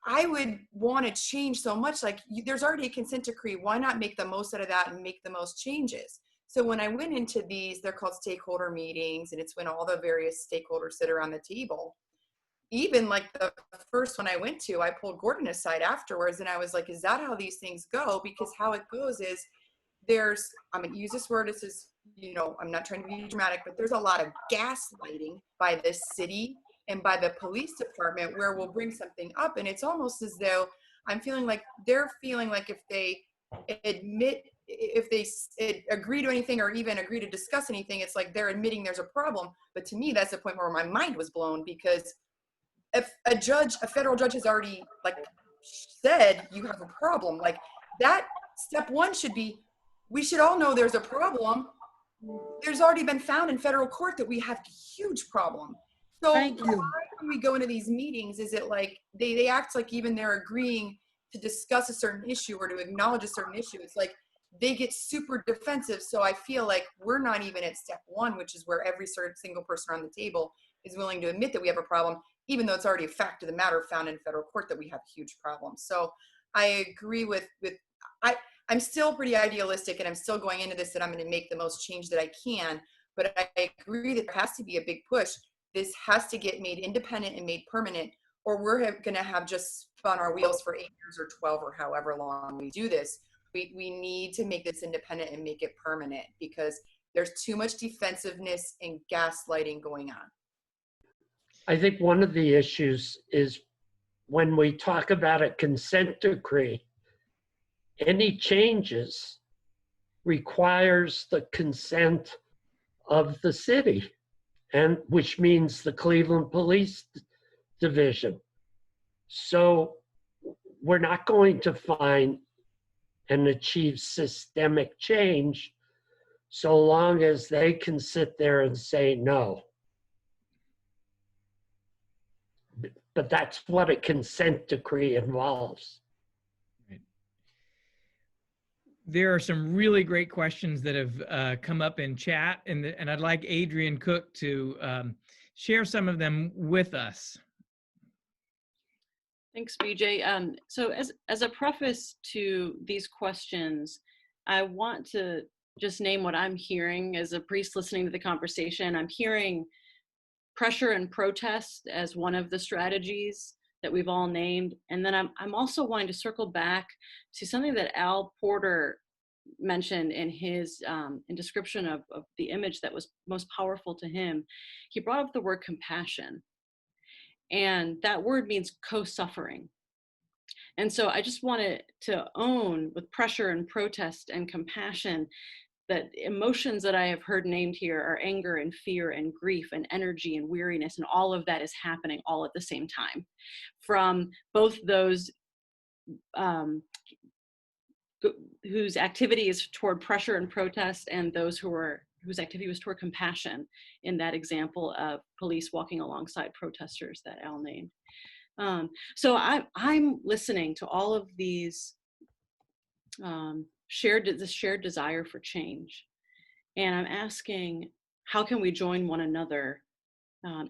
I would want to change so much. Like there's already a consent decree. Why not make the most out of that and make the most changes? So when I went into these, they're called stakeholder meetings, and it's when all the various stakeholders sit around the table. Even like the first one I went to, I pulled Gordon aside afterwards and I was like, is that how these things go? Because how it goes is I'm going to use this word, this is, I'm not trying to be dramatic, but there's a lot of gaslighting by the city and by the police department where we'll bring something up. And it's almost as though I'm feeling like they're feeling like if they agree to anything or even agree to discuss anything, it's like they're admitting there's a problem. But to me, that's the point where my mind was blown, because if a federal judge has already said you have a problem, like that step one should be, we should all know there's a problem. There's already been found in federal court that we have a huge problem. So why when we go into these meetings, is it like they act like even they're agreeing to discuss a certain issue or to acknowledge a certain issue? It's like they get super defensive. So I feel like we're not even at step one, which is where every single person on the table is willing to admit that we have a problem, even though it's already a fact of the matter found in federal court that we have huge problems. So I agree I'm still pretty idealistic, and I'm still going into this that I'm going to make the most change that I can, but I agree that there has to be a big push. This has to get made independent and made permanent, or we're going to have just spun our wheels for 8 years or 12 or however long we do this. We need to make this independent and make it permanent, because there's too much defensiveness and gaslighting going on. I think one of the issues is when we talk about a consent decree, any changes requires the consent of the city, and which means the Cleveland Police Division. So we're not going to find and achieve systemic change so long as they can sit there and say no. But that's what a consent decree involves. Right. There are some really great questions that have come up in chat, and I'd like Adrian Cook to share some of them with us. Thanks, BJ. So as a preface to these questions, I want to just name what I'm hearing as a priest listening to the conversation. I'm hearing pressure and protest as one of the strategies that we've all named. And then I'm also wanting to circle back to something that Al Porter mentioned in his in description of the image that was most powerful to him. He brought up the word compassion. And that word means co-suffering. And so I just wanted to own with pressure and protest and compassion that emotions that I have heard named here are anger and fear and grief and energy and weariness, and all of that is happening all at the same time. From both those whose activity is toward pressure and protest, and those whose activity was toward compassion in that example of police walking alongside protesters that Al named. So I'm listening to all of these shared desire for change. And I'm asking, how can we join one another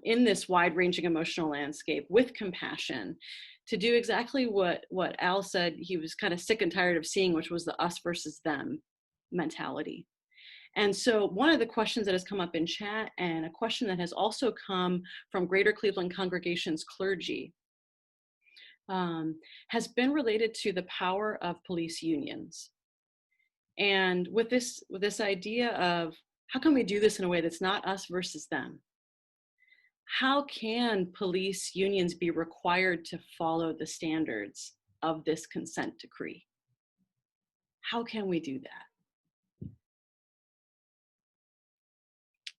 in this wide-ranging emotional landscape with compassion to do exactly what Al said he was kind of sick and tired of seeing, which was the us versus them mentality. And so one of the questions that has come up in chat, and a question that has also come from Greater Cleveland Congregation's clergy, has been related to the power of police unions. And with this idea of how can we do this in a way that's not us versus them? How can police unions be required to follow the standards of this consent decree? How can we do that?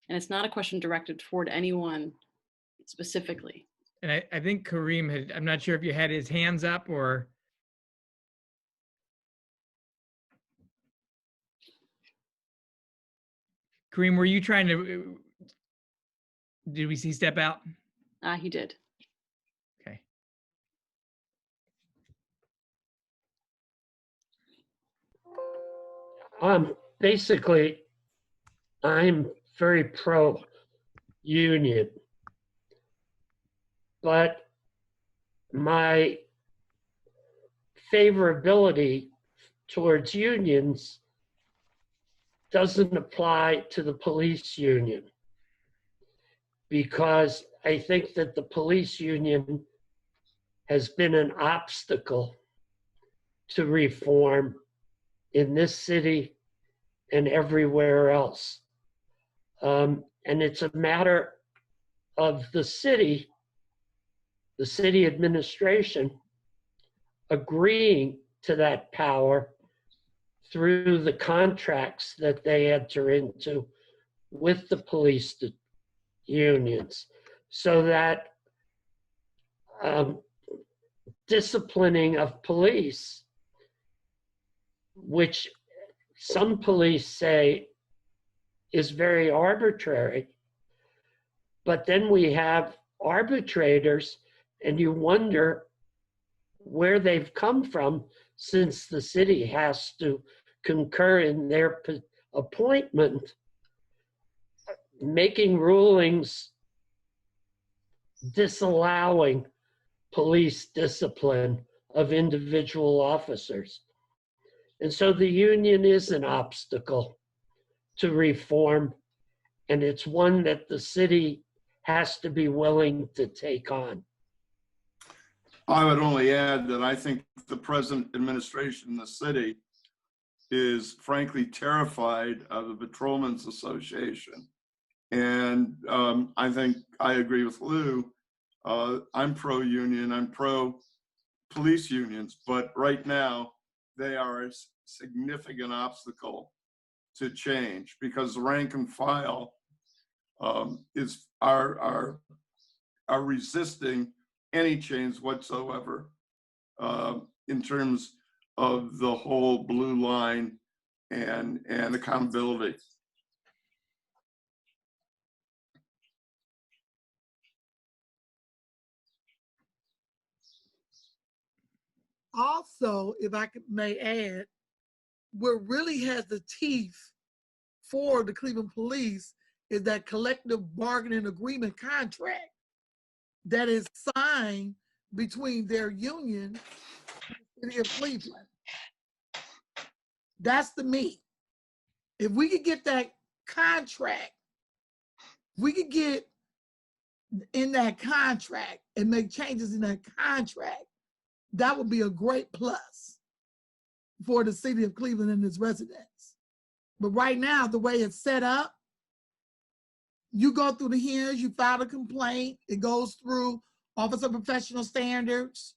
And it's not a question directed toward anyone specifically. And I think Kareem had, I'm not sure if you had his hands up or. Kareem, were you trying to, did we see step out? He did. Okay. Basically, I'm very pro-union, but my favorability towards unions doesn't apply to the police union, because I think that the police union has been an obstacle to reform in this city and everywhere else. And it's a matter of the city administration agreeing to that power through the contracts that they enter into with the police unions, so that disciplining of police, which some police say is very arbitrary, but then we have arbitrators, and you wonder where they've come from, since the city has to concur in their appointment, making rulings disallowing police discipline of individual officers. And so the union is an obstacle to reform, and it's one that the city has to be willing to take on. I would only add that I think the present administration in the city is frankly terrified of the Patrolmen's Association. And I think I agree with Lou. I'm pro-union, I'm pro-police unions, but right now they are a significant obstacle to change, because the rank and file are resisting any change whatsoever in terms of the whole blue line and accountability. Also, if I may add, what really has the teeth for the Cleveland Police is that collective bargaining agreement contract that is signed between their union and the city of Cleveland. That's the meat. If we could get that contract, we could get in that contract and make changes in that contract, that would be a great plus for the city of Cleveland and its residents. But right now, the way it's set up, you go through the hearings, you file a complaint, it goes through Office of Professional Standards.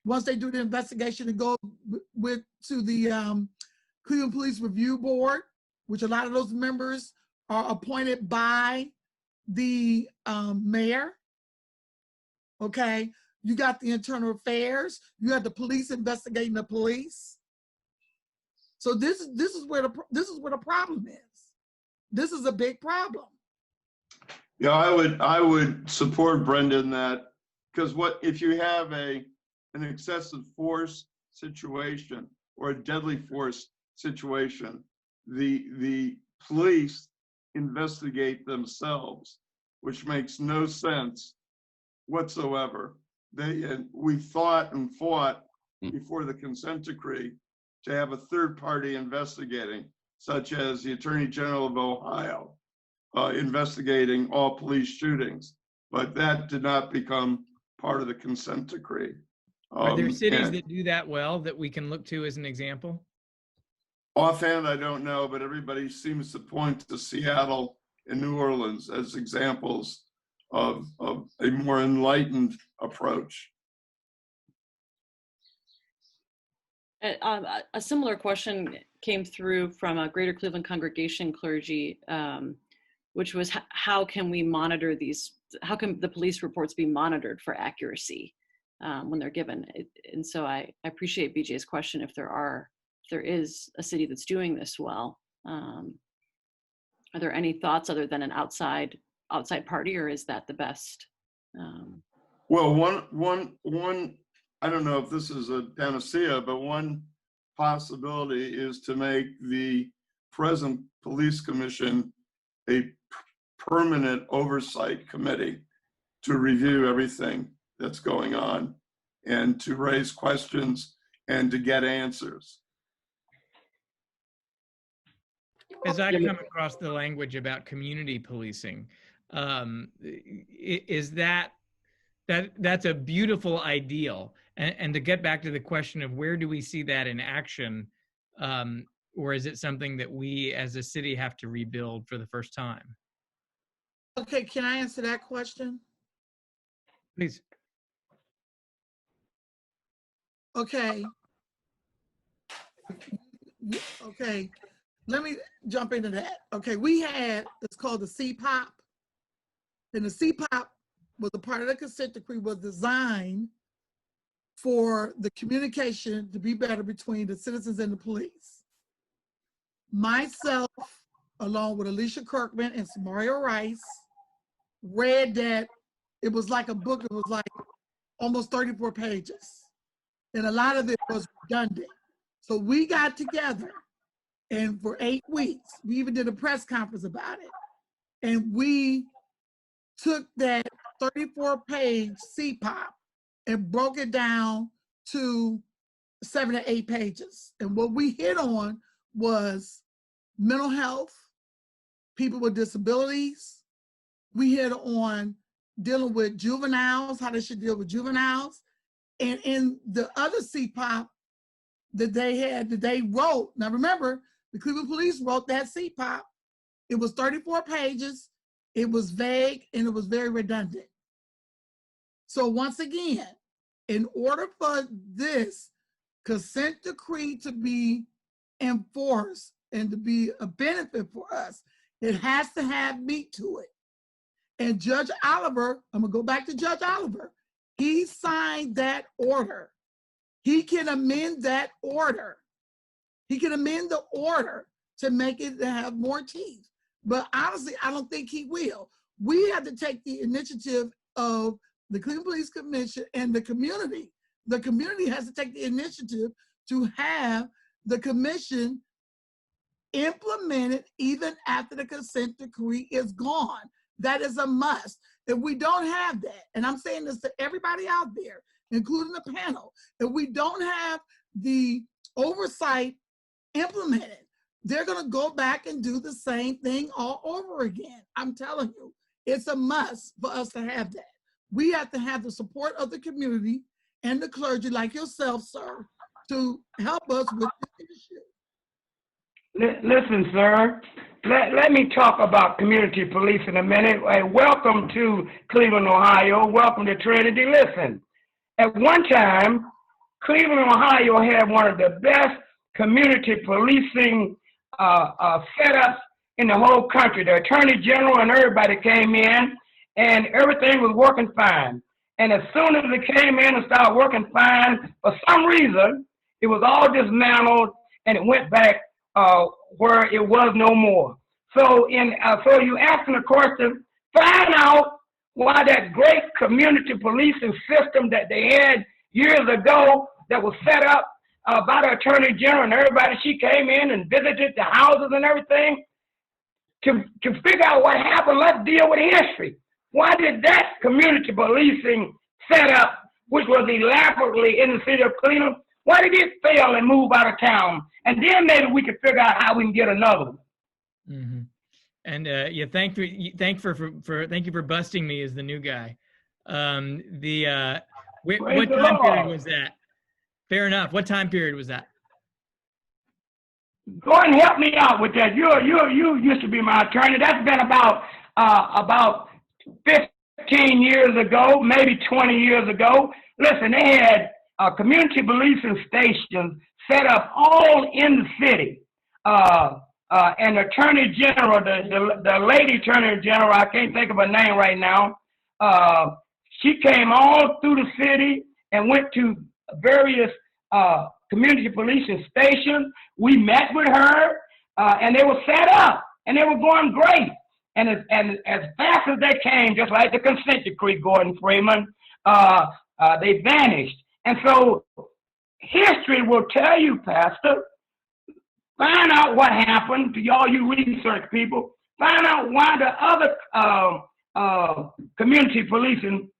Once they do the investigation, it goes to the Cleveland Police Review Board, which a lot of those members are appointed by the mayor. Okay, you got the internal affairs, you have the police investigating the police. So this is where the problem is. This is a big problem. Yeah, I would support Brenda in that, because what if you have an excessive force situation or a deadly force situation, the police investigate themselves, which makes no sense whatsoever. We thought and fought before the consent decree to have a third party investigating, such as the Attorney General of Ohio investigating all police shootings, but that did not become part of the consent decree. Are there cities that do that well that we can look to as an example? Offhand, I don't know, but everybody seems to point to Seattle and New Orleans as examples of a more enlightened approach. A similar question came through from a Greater Cleveland congregation clergy which was how can we monitor these? How can the police reports be monitored for accuracy when they're given? And so I appreciate BJ's question. If there is a city that's doing this well, are there any thoughts other than an outside party, or is that the best? Well, one, I don't know if this is a panacea, but one possibility is to make the present police commission a permanent oversight committee to review everything that's going on and to raise questions and to get answers. As I come across the language about community policing, is that's a beautiful ideal. And to get back to the question of where do we see that in action, or is it something that we as a city have to rebuild for the first time? Okay, can I answer that question? Please. Okay. Okay, let me jump into that. Okay, we had, it's called the CPOP. And the CPOP was a part of the consent decree, was designed for the communication to be better between the citizens and the police. Myself, along with Alicia Kirkman and Samaria Rice, read that. It was like a book. It was like almost 34 pages. And a lot of it was redundant. So we got together, and for 8 weeks, we even did a press conference about it. And we took that 34-page CPOP and broke it down to 7 to 8 pages. And what we hit on was mental health, people with disabilities. We hit on dealing with juveniles, how they should deal with juveniles. And in the other CPOP that they had, that they wrote, now remember, the Cleveland Police wrote that CPOP. It was 34 pages, it was vague, and it was very redundant. So once again, in order for this consent decree to be enforced and to be a benefit for us, it has to have meat to it. And Judge Oliver, I'm gonna go back to Judge Oliver, he signed that order. He can amend that order. He can amend the order to make it to have more teeth. But honestly, I don't think he will. We have to take the initiative of the Cleveland Police Commission and the community. The community has to take the initiative to have the commission implemented even after the consent decree is gone. That is a must. If we don't have that, and I'm saying this to everybody out there, including the panel, if we don't have the oversight implemented, they're gonna go back and do the same thing all over again. I'm telling you, it's a must for us to have that. We have to have the support of the community and the clergy like yourself, sir, to help us with this issue. Listen, sir, let me talk about community police in a minute. Welcome to Cleveland, Ohio. Welcome to Trinity. Listen, at one time, Cleveland, Ohio had one of the best community policing setups in the whole country. The Attorney General and everybody came in, and everything was working fine. And as soon as it came in and started working fine, for some reason, it was all dismantled and it went back where it was no more. So so you asking the question, find out why that great community policing system that they had years ago that was set up by the Attorney General and everybody, she came in and visited the houses and everything. To figure out what happened, let's deal with history. Why did that community policing setup, which was elaborately in the city of Cleveland, why did it fail and move out of town? And then maybe we can figure out how we can get another one. Mm-hmm. And yeah, thank you for busting me as the new guy. What time period was that? Fair enough. What time period was that? Go ahead and help me out with that. You used to be my attorney. That's been about 15 years ago, maybe 20 years ago. Listen, they had community policing stations set up all in the city. and Attorney General, the lady Attorney General, I can't think of her name right now. She came all through the city and went to various community policing stations. We met with her, and they were set up, and they were going great. And as fast as they came, just like the consent decree, Gordon Freeman, they vanished. And so history will tell you, Pastor, find out what happened to all you research people. Find out why the other community policing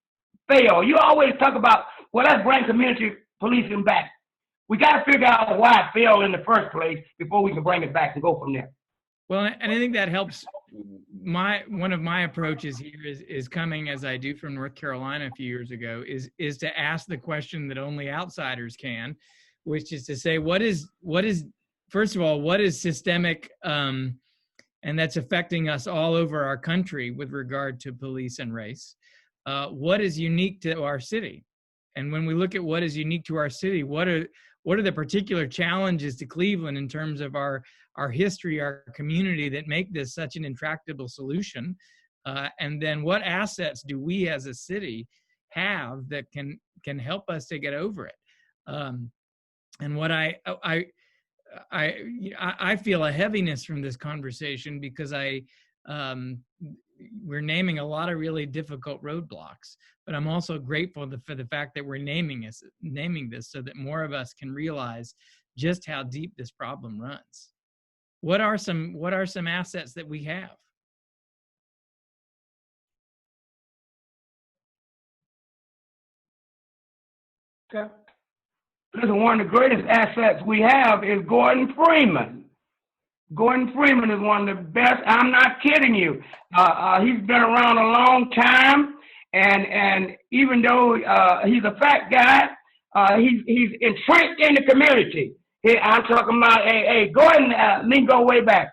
failed. You always talk about, well, let's bring community policing back. We got to figure out why it failed in the first place before we can bring it back and go from there. Well, and I think that helps. One of my approaches here is coming, as I do from North Carolina a few years ago, is to ask the question that only outsiders can, which is to say, what is first of all, what is systemic, and that's affecting us all over our country with regard to police and race? What is unique to our city? And when we look at what is unique to our city, what are the particular challenges to Cleveland in terms of our history, our community, that make this such an intractable solution? And then what assets do we as a city have that can help us to get over it? And what I feel a heaviness from this conversation because we're naming a lot of really difficult roadblocks, but I'm also grateful for the fact that we're naming this so that more of us can realize just how deep this problem runs. What are some assets that we have? Okay. Listen, one of the greatest assets we have is Gordon Freeman. Gordon Freeman is one of the best. I'm not kidding you. He's been around a long time, and even though he's a fat guy, he's entrenched in the community. I'm talking about Gordon. Let me go way back.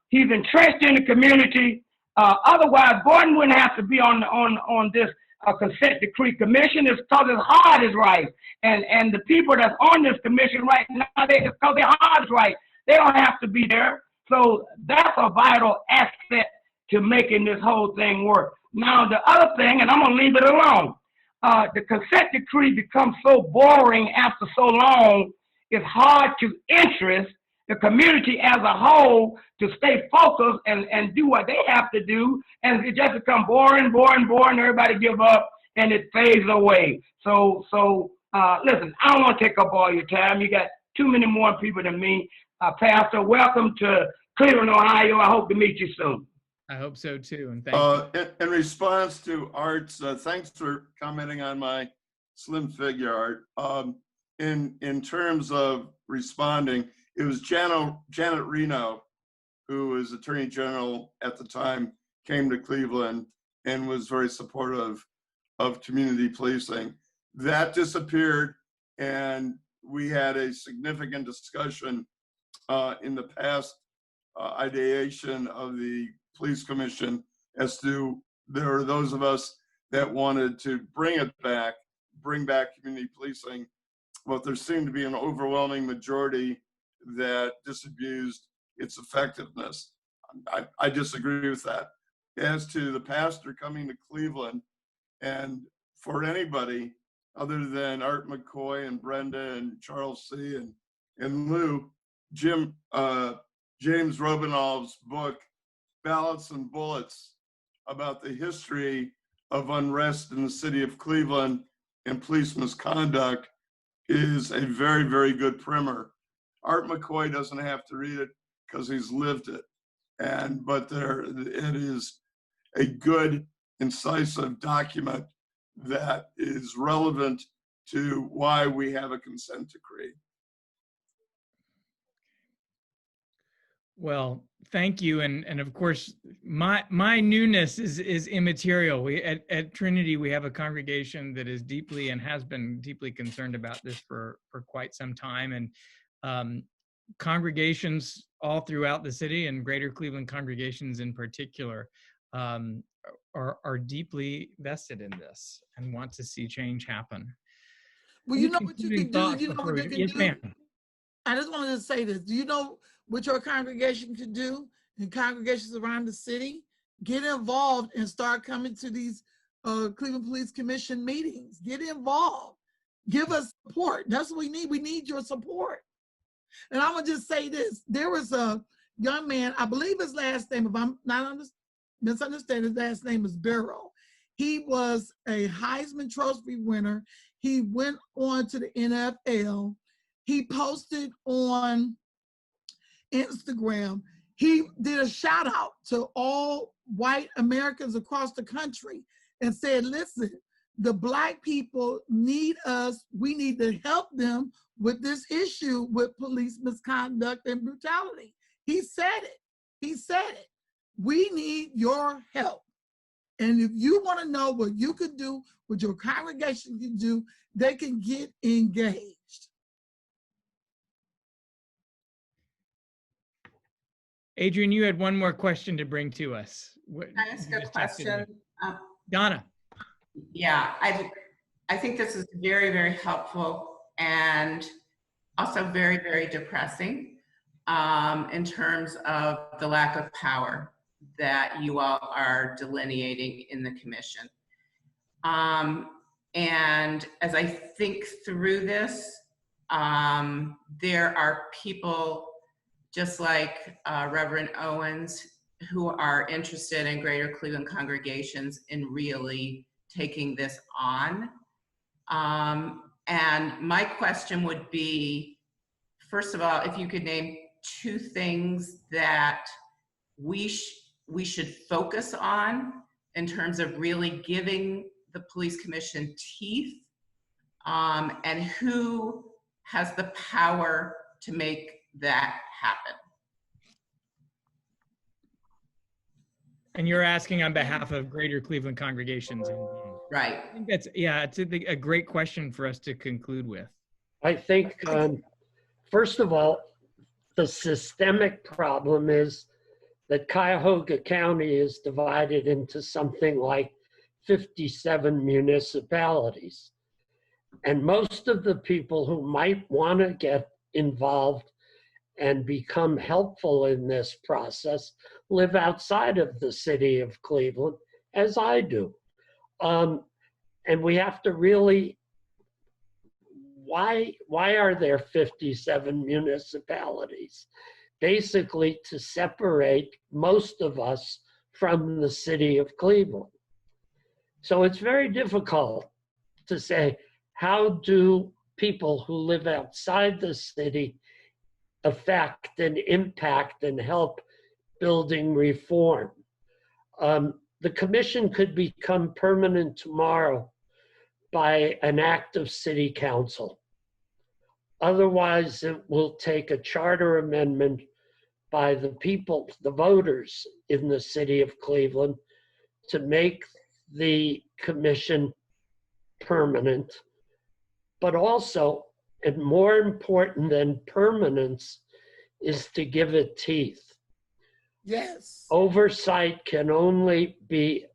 He's entrenched in the community. Otherwise, Gordon wouldn't have to be on this consent decree commission. It's because his heart is right, and the people that's on this commission right now, it's because their heart is right. They don't have to be there. So that's a vital asset to making this whole thing work. Now, the other thing, and I'm going to leave it alone, the consent decree becomes so boring after so long, it's hard to interest the community as a whole to stay focused and do what they have to do. And it just becomes boring, everybody give up, and it fades away. So listen, I don't want to take up all your time. You got too many more people than me. Pastor, welcome to Cleveland, Ohio. I hope to meet you soon. I hope so too, and thank you. In response to Art's, thanks for commenting on my slim figure, Art. In terms of responding, it was Janet Reno, who was Attorney General at the time, came to Cleveland and was very supportive of community policing. That disappeared, and we had a significant discussion in the past ideation of the police commission as to there are those of us that wanted to bring back community policing, but there seemed to be an overwhelming majority that disabused its effectiveness. I disagree with that. As to the pastor coming to Cleveland, and for anybody other than Art McKoy and Brenda and Charles C. and Lou, James Robinow's book, Ballots and Bullets, about the history of unrest in the city of Cleveland and police misconduct, is a very, very good primer. Art McKoy doesn't have to read it because he's lived it. But it is a good, incisive document that is relevant to why we have a consent decree. Well, thank you. And of course, my newness is immaterial. We at Trinity, we have a congregation that is deeply and has been deeply concerned about this for quite some time. And congregations all throughout the city, and greater Cleveland congregations in particular, are deeply vested in this and want to see change happen. Well, you know what you can do? You know what you can Yes, do? ma'am. I just wanted to say this. Do you know what your congregation could do and congregations around the city, get involved and start coming to these Cleveland Police Commission meetings. Get involved. Give us support. That's what we need. We need your support. And I'm going to just say this. There was a young man, I believe his last name, if I'm not misunderstanding, his last name is Barrow. He was a Heisman Trophy winner. He went on to the NFL. He posted on Instagram. He did a shout out to all white Americans across the country and said, listen, the Black people need us. We need to help them with this issue with police misconduct and brutality. He said it. He said it. We need your help. And if you want to know what you could do, what your congregation can do, they can get engaged. Adrian, you had one more question to bring to us. Can I ask a question? Donna. Yeah, I think this is very, very helpful and also very, very depressing in terms of the lack of power that you all are delineating in the commission. And as I think through this, there are people just like Reverend Owens who are interested in Greater Cleveland congregations in really taking this on. And my question would be, first of all, if you could name 2 things that we should focus on in terms of really giving the police commission teeth, and who has the power to make that happen. And you're asking on behalf of Greater Cleveland congregations. Right. I think that's, yeah, it's a great question for us to conclude with. I think, first of all, the systemic problem is that Cuyahoga County is divided into something like 57 municipalities. And most of the people who might want to get involved and become helpful in this process live outside of the city of Cleveland, as I do. And we have to really, why are there 57 municipalities? Basically to separate most of us from the city of Cleveland. So it's very difficult to say, how do people who live outside the city affect and impact and help building reform? The commission could become permanent tomorrow by an act of city council. Otherwise, it will take a charter amendment by the people, the voters in the city of Cleveland, to make the commission permanent. But also, and more important than permanence, is to give it teeth. Yes. Oversight can only be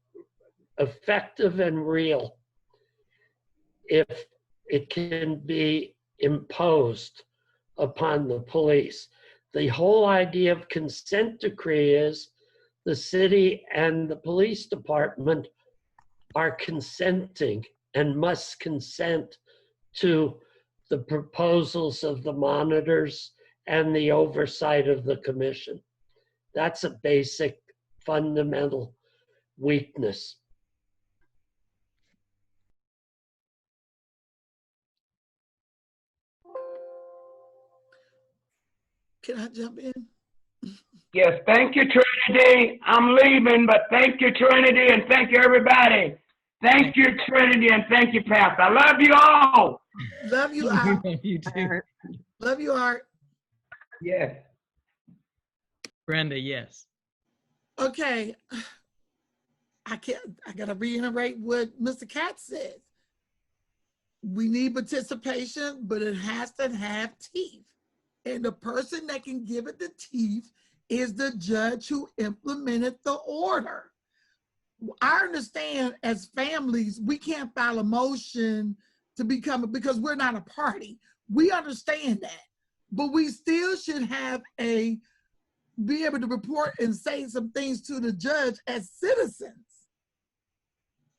effective and real if it can be imposed upon the police. The whole idea of consent decree is the city and the police department are consenting and must consent to the proposals of the monitors and the oversight of the commission. That's a basic, fundamental weakness. Can I jump in? Yes, thank you, Trinity. I'm leaving, but thank you, Trinity, and thank you, everybody. Thank you, Trinity, and thank you, Pastor. I love you all. Love you, Art. You too. Love you, Art. Yes. Brenda, yes. Okay. I gotta reiterate what Mr. Katz said. We need participation, but it has to have teeth. And the person that can give it the teeth is the judge who implemented the order. I understand as families, we can't file a motion to become, because we're not a party. We understand that. but we still should have be able to report and say some things to the judge as citizens.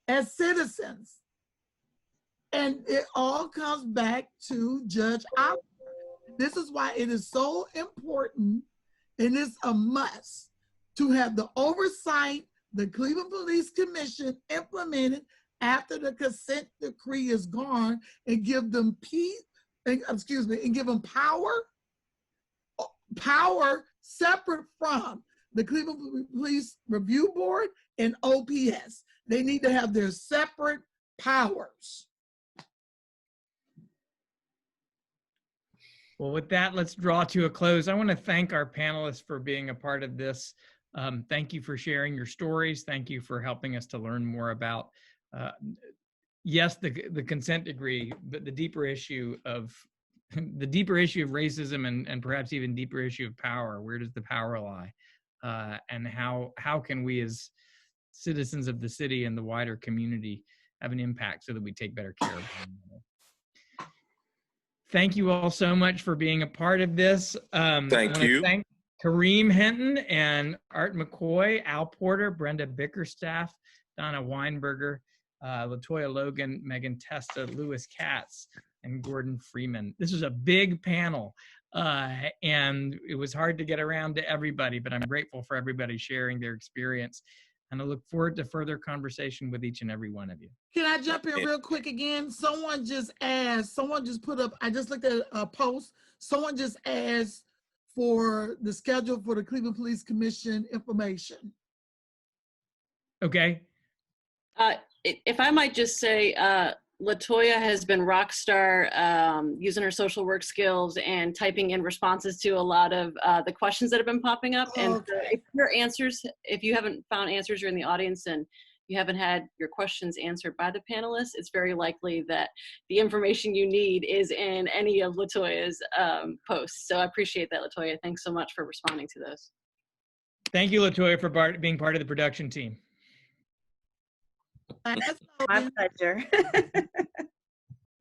As citizens. And it all comes back to Judge Oliver. This is why it is so important, and it's a must, to have the oversight the Cleveland Police Commission implemented after the consent decree is gone, and give them and give them power separate from the Cleveland Police Review Board and OPS. They need to have their separate powers. Well, with that, let's draw to a close. I want to thank our panelists for being a part of this. Thank you for sharing your stories. Thank you for helping us to learn more about, yes, the consent decree, but the deeper issue of racism and perhaps even deeper issue of power. Where does the power lie? And how can we as citizens of the city and the wider community have an impact so that we take better care of one another? Thank you all so much for being a part of this. Thank you. Thank Kareem Henton and Art McKoy, Al Porter, Brenda Bickerstaff, Donna Weinberger, Latoya Logan, Megan Testa, Lewis Katz, and Gordon Friedman. This was a big panel, and it was hard to get around to everybody, but I'm grateful for everybody sharing their experience. And I look forward to further conversation with each and every one of you. Can I jump in real quick again? Someone just put up, I just looked at a post. Someone just asked for the schedule for the Cleveland Police Commission information. Okay. If I might just say, Latoya has been rock star using her social work skills and typing in responses to a lot of the questions that have been popping up. Oh, and okay. If you haven't found answers, you're in the audience and you haven't had your questions answered by the panelists, it's very likely that the information you need is in any of Latoya's posts. So I appreciate that, Latoya. Thanks so much for responding to those. Thank you, Latoya, for being part of the production team. My pleasure.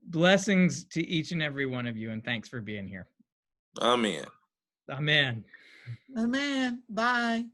Blessings to each and every one of you, and thanks for being here. Amen. Amen. Amen. Bye.